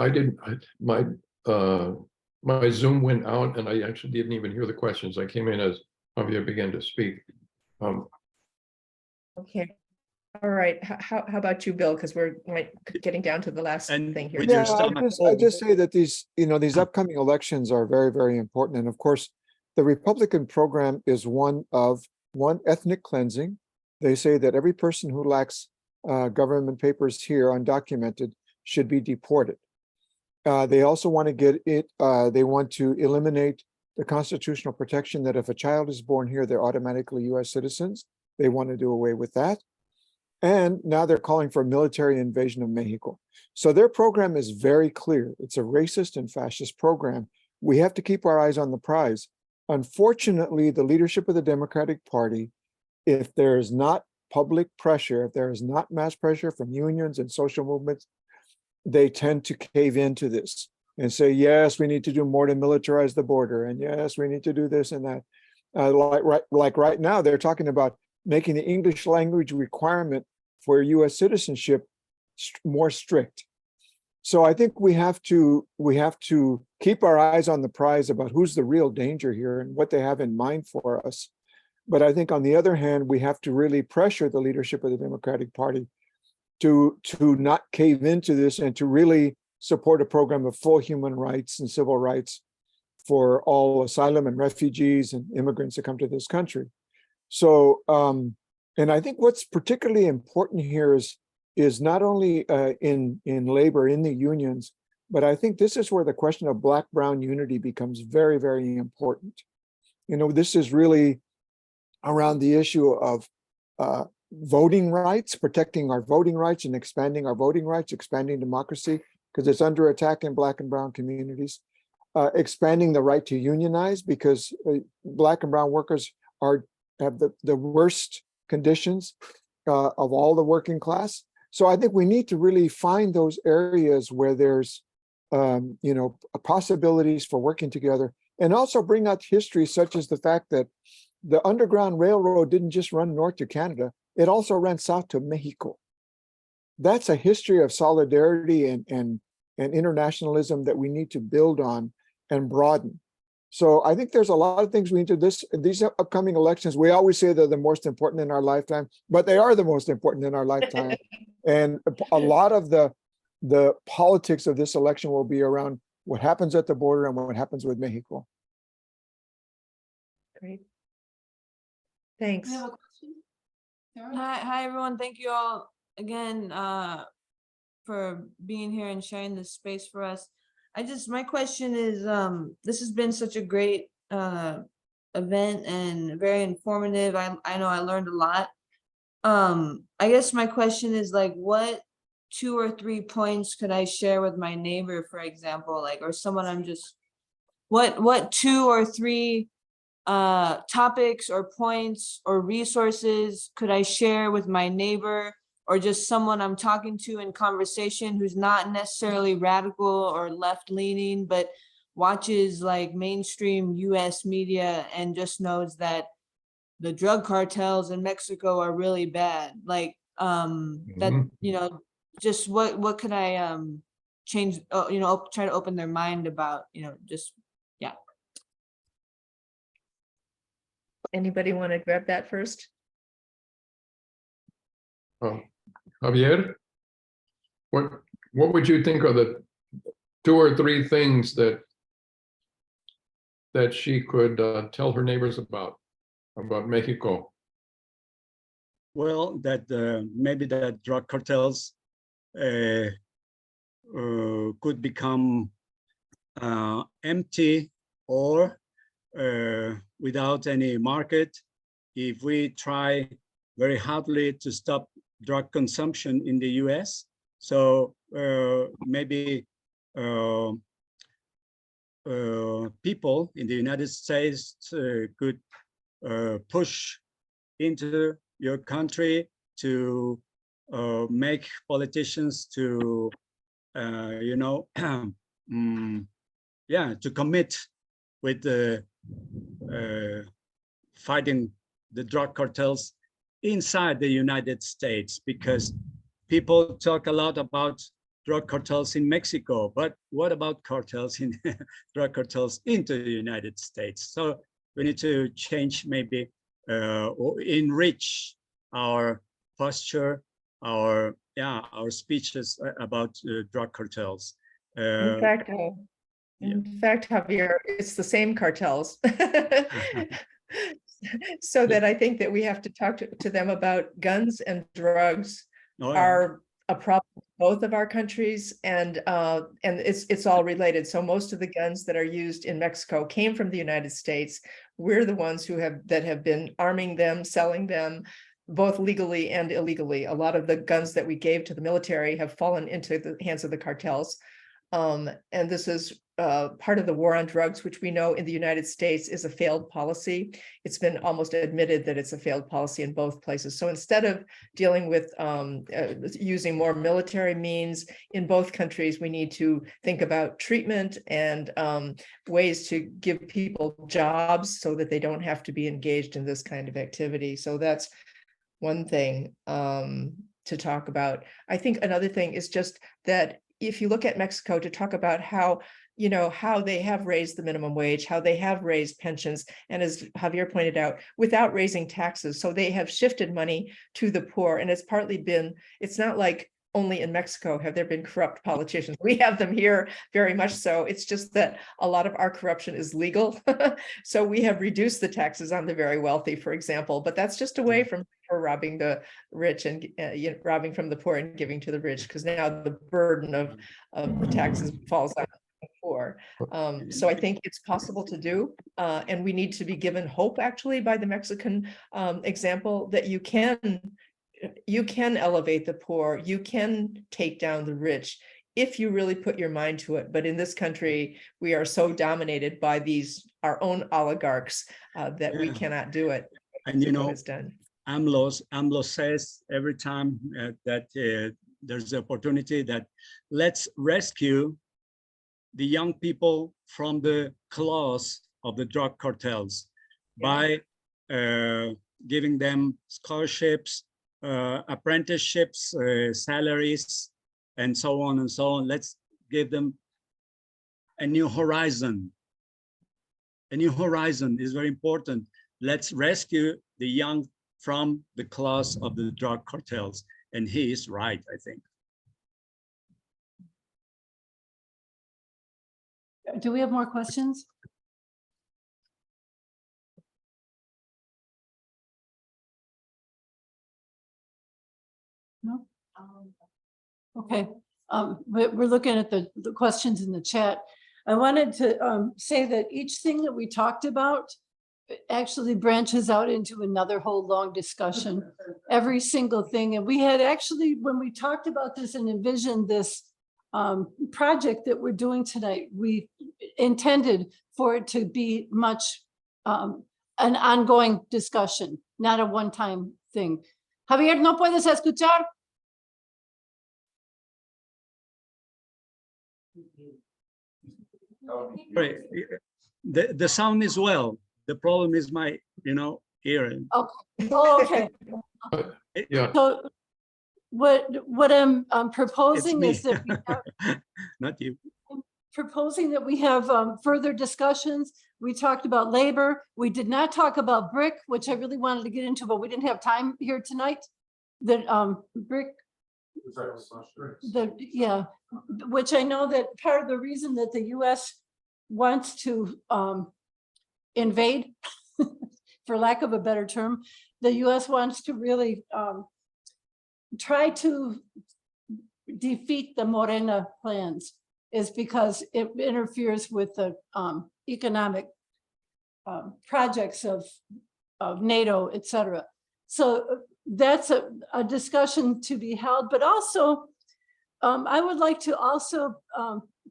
My Zoom went out, and I actually didn't even hear the questions. I came in as Javier began to speak. Okay. All right. How about you, Bill? Because we're getting down to the last thing here. With your Yeah, stomach I just say that these upcoming elections are very, very important. And of course, the Republican program is one ethnic cleansing. They say that every person who lacks government papers here, undocumented, should be deported. They also want to they want to eliminate the constitutional protection that if a child is born here, they're automatically US citizens. They want to do away with that. And now they're calling for a military invasion of Mexico. So their program is very clear. It's a racist and fascist program. We have to keep our eyes on the prize. Unfortunately, the leadership of the Democratic Party, if there is not public pressure, if there is not mass pressure from unions and social movements, they tend to cave into this and say, yes, we need to do more to militarize the border. And yes, we need to do this and that. Like right now, they're talking about making the English language requirement for US citizenship more strict. So I think we have to keep our eyes on the prize about who's the real danger here and what they have in mind for us. But I think on the other hand, we have to really pressure the leadership of the Democratic Party to not cave into this and to really support a program of full human rights and civil rights for all asylum and refugees and immigrants that come to this country. So, and I think what's particularly important here is not only in labor, in the unions, But I think this is where the question of Black-Brown unity becomes very, very important. You know, this is really around the issue of voting rights, protecting our voting rights and expanding our voting rights, expanding democracy, because it's under attack in Black and Brown communities. Expanding the right to unionize, because Black and Brown workers have the worst conditions of all the working class. So I think we need to really find those areas where there's you know, possibilities for working together, and also bring out history such as the fact that the Underground Railroad didn't just run north to Canada, it also ran south to Mexico. That's a history of solidarity and internationalism that we need to build on and broaden. So I think there's a lot of things we need to these upcoming elections. We always say they're the most important in our lifetime, but they are the most important in our lifetime. And a lot of the politics of this election will be around what happens at the border and what happens with Mexico. Great. Thanks. We have a question? Sarah? Hi, everyone. Thank you all again for being here and sharing this space for us. My question is, this has been such a great event and very informative. I know I learned a lot. I guess my question is, like, what 2 or 3 points could I share with my neighbor, for example, like, or someone I'm just, what 2 or 3 topics or points or resources could I share with my neighbor, or just someone I'm talking to in conversation who's not necessarily radical or left-leaning, but watches like mainstream US media and just knows that the drug cartels in Mexico are really bad. Like, that, you know, just what could I change, you know, try to open their mind about, you know, just, yeah. Anybody want to grab that first? Javier, what would you think of the 2 or 3 things that she could tell her neighbors about Mexico? Well, that maybe that drug cartels could become empty or without any market if we try very hardly to stop drug consumption in the US. So maybe people in the United States could push into your country to make politicians to, you know, yeah, to commit with the fighting the drug cartels inside the United States, because people talk a lot about drug cartels in Mexico, but what about cartels in drug cartels into the United States? So we need to change, maybe or enrich our posture, our speeches about drug cartels. In fact, Javier, it's the same cartels. So that I think that we have to talk to them about guns and drugs are a problem in both of our countries, and it's all related. So most of the guns that are used in Mexico came from the United States. We're the ones who have been arming them, selling them, both legally and illegally. A lot of the guns that we gave to the military have fallen into the hands of the cartels. And this is part of the war on drugs, which we know in the United States is a failed policy. It's been almost admitted that it's a failed policy in both places. So instead of dealing with using more military means in both countries, we need to think about treatment and ways to give people jobs so that they don't have to be engaged in this kind of activity. So that's one thing to talk about. I think another thing is just that if you look at Mexico, to talk about how, you know, how they have raised the minimum wage, how they have raised pensions, and as Javier pointed out, without raising taxes. So they have shifted money to the poor, and it's partly been, it's not like only in Mexico have there been corrupt politicians. We have them here very much so. It's just that a lot of our corruption is legal. So we have reduced the taxes on the very wealthy, for example, but that's just a way from robbing the rich and robbing from the poor and giving to the rich, because now the burden of the taxes falls on the poor. So I think it's possible to do, and we need to be given hope actually by the Mexican example that you can elevate the poor, you can take down the rich if you really put your mind to it. But in this country, we are so dominated by our own oligarchs that we cannot do it. And you know, it's done. AMLO says every time that there's the opportunity that let's rescue the young people from the claws of the drug cartels by giving them scholarships, apprenticeships, salaries, and so on and so on. Let's give them a new horizon. A new horizon is very important. Let's rescue the young from the claws of the drug cartels. And he is right, I think. Do we have more questions? No? Okay, we're looking at the questions in the chat. I wanted to say that each thing that we talked about actually branches out into another whole long discussion, every single thing. And we had actually, when we talked about this and envisioned this project that we're doing tonight, we intended for it to be much an ongoing discussion, not a one-time thing. Javier, ¿no puedes escuchar? Right. The sound is well. The problem is my, hearing. Okay. Oh, okay. Yeah. So what I'm proposing is that we have, not you. proposing that we have further discussions. We talked about labor. We did not talk about brick, which I really wanted to get into, but we didn't have time here tonight. That brick, which I know that part of the reason that the US wants to invade, for lack of a better term, the US wants to really try to defeat the Morena plans, is because it interferes with the economic projects of NATO, etc. So that's a discussion to be held, but also I would like to also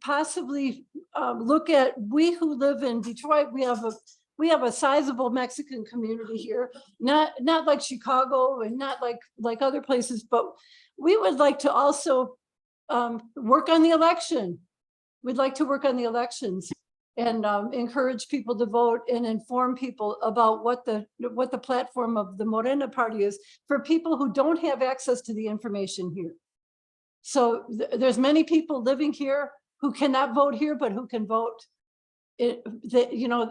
possibly look at, we who live in Detroit, we have a sizable Mexican community here, not like Chicago and not like other places, but we would like to also work on the election. We'd like to work on the elections and encourage people to vote and inform people about what the platform of the Morena party is for people who don't have access to the information here. So there's many people living here who cannot vote here, but who can vote.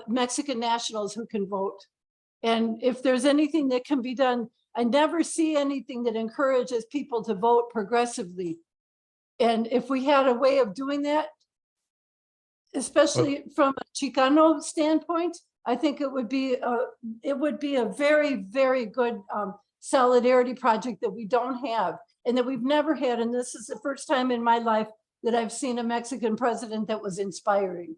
Mexican nationals who can vote. And if there's anything that can be done, I never see anything that encourages people to vote progressively. And if we had a way of doing that, especially from a Chicano standpoint, I think it would be a very, very good solidarity project that we don't have and that we've never had. And this is the first time in my life that I've seen a Mexican president that was inspiring.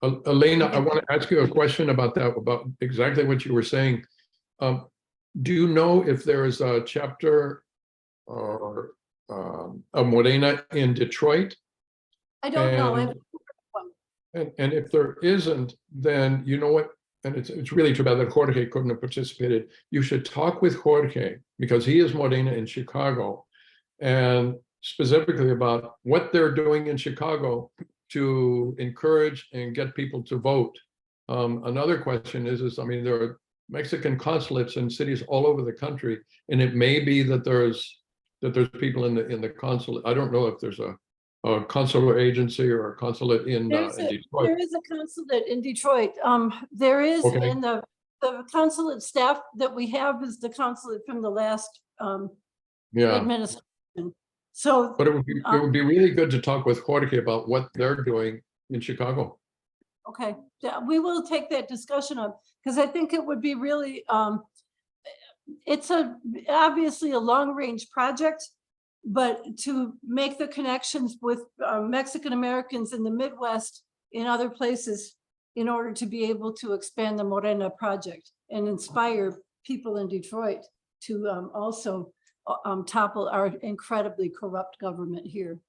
Elena, I want to ask you a question about that, about exactly what you were saying. Do you know if there is a chapter or a Morena in Detroit? I don't know. And if there isn't, then you know what? And it's really too bad that Jorge couldn't have participated. You should talk with Jorge because he is Morena in Chicago, and specifically about what they're doing in Chicago to encourage and get people to vote. Another question is I mean, there are Mexican consulates in cities all over the country, and it may be that there's people in the consulate. I don't know if there's a consular agency or a consulate in Detroit. There is a consulate in Detroit. There is, Okay. and the consulate staff that we have is the consulate from the last administration. So, But it would be really good to talk with Jorge about what they're doing in Chicago. okay, yeah, we will take that discussion up, because I think it would be really, it's obviously a long-range project, but to make the connections with Mexican Americans in the Midwest, in other places, in order to be able to expand the Morena project and inspire people in Detroit to also topple our incredibly corrupt government here.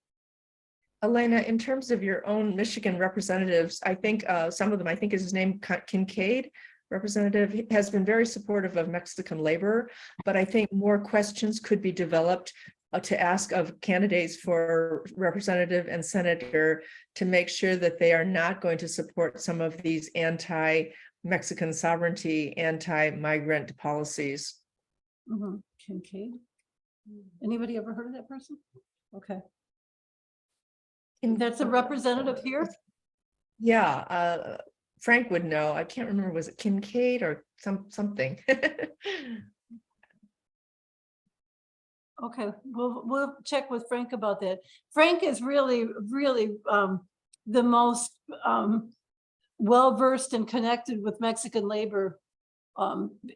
Elena, in terms of your own Michigan representatives, I think some of them, I think is his name Kincaid, representative, has been very supportive of Mexican labor, but I think more questions could be developed to ask of candidates for representative and senator to make sure that they are not going to support some of these anti-Mexican sovereignty, anti-migrant policies. Kincaid. Anybody ever heard of that person? Okay. That's a representative here? Yeah, Frank would know. I can't remember, was it Kincaid or something? Okay, we'll check with Frank about that. Frank is really the most well-versed and connected with Mexican labor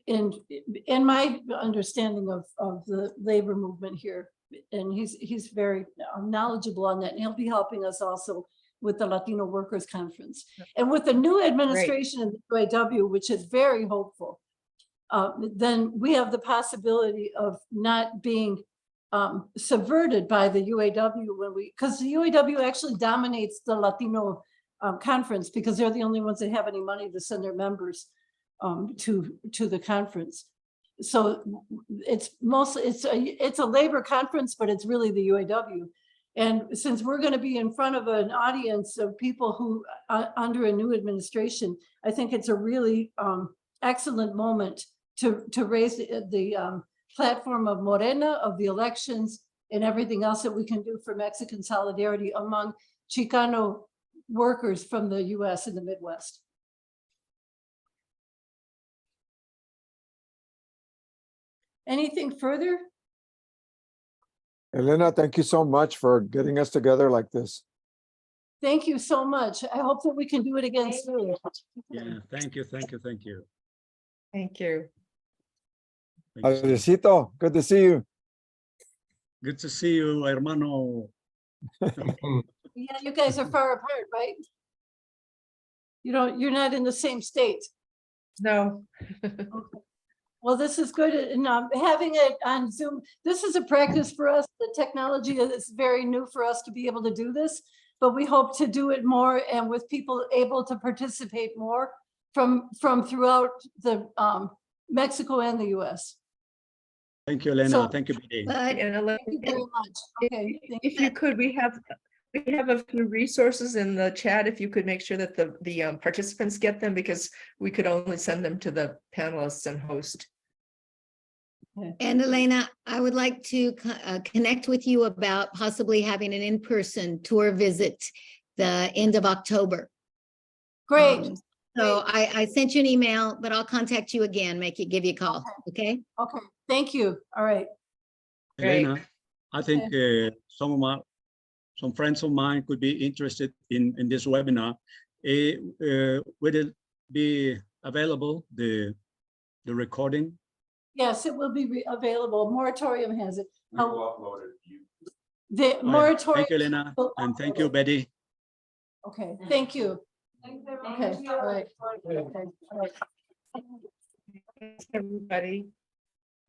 in my understanding of the labor movement here. And he's very knowledgeable on that, and he'll be helping us also with the Latino Workers Conference. And with the new administration in the UAW, which is very hopeful, then we have the possibility of not being subverted by the UAW because the UAW actually dominates the Latino conference, because they're the only ones that have any money to send their members to the conference. So it's mostly, it's a labor conference, but it's really the UAW. And since we're going to be in front of an audience of people who under a new administration, I think it's a really excellent moment to raise the platform of Morena, of the elections, and everything else that we can do for Mexican solidarity among Chicano workers from the US and the Midwest. Anything further? Elena, thank you so much for getting us together like this. Thank you so much. I hope that we can do it again soon. Yeah, thank you, thank you, thank you. Thank you. Thank you. Adiosito, good to see you. Good to see you, hermano. Yeah, you guys are far apart, right? You're not in the same state. No. Okay. Well, this is good. And having it on Zoom, this is a practice for us. The technology is very new for us to be able to do this, but we hope to do it more and with people able to participate more from throughout the Mexico and the US. Thank you, Elena. So- Thank you, Betty. But Thank And you Elena, very much. Okay. thank if you could, we have a few resources in the chat. If you could make sure that the participants get them, because we could only send them to the panelists and host. And Elena, I would like to connect with you about possibly having an in-person tour visit the end of October. Great. So I sent you an email, but I'll contact you again, give you a call, okay? Okay. Thank you. All right. Elena, I think some friends of mine could be interested in this webinar. Will it be available, the recording? Yes, it will be available. Moratorium has it. We will upload it. The All right. moratorium. Thank you, Elena, will and thank upload you, it. Betty. Okay, thank you. Okay, all right. Okay, all right. Thanks, everybody.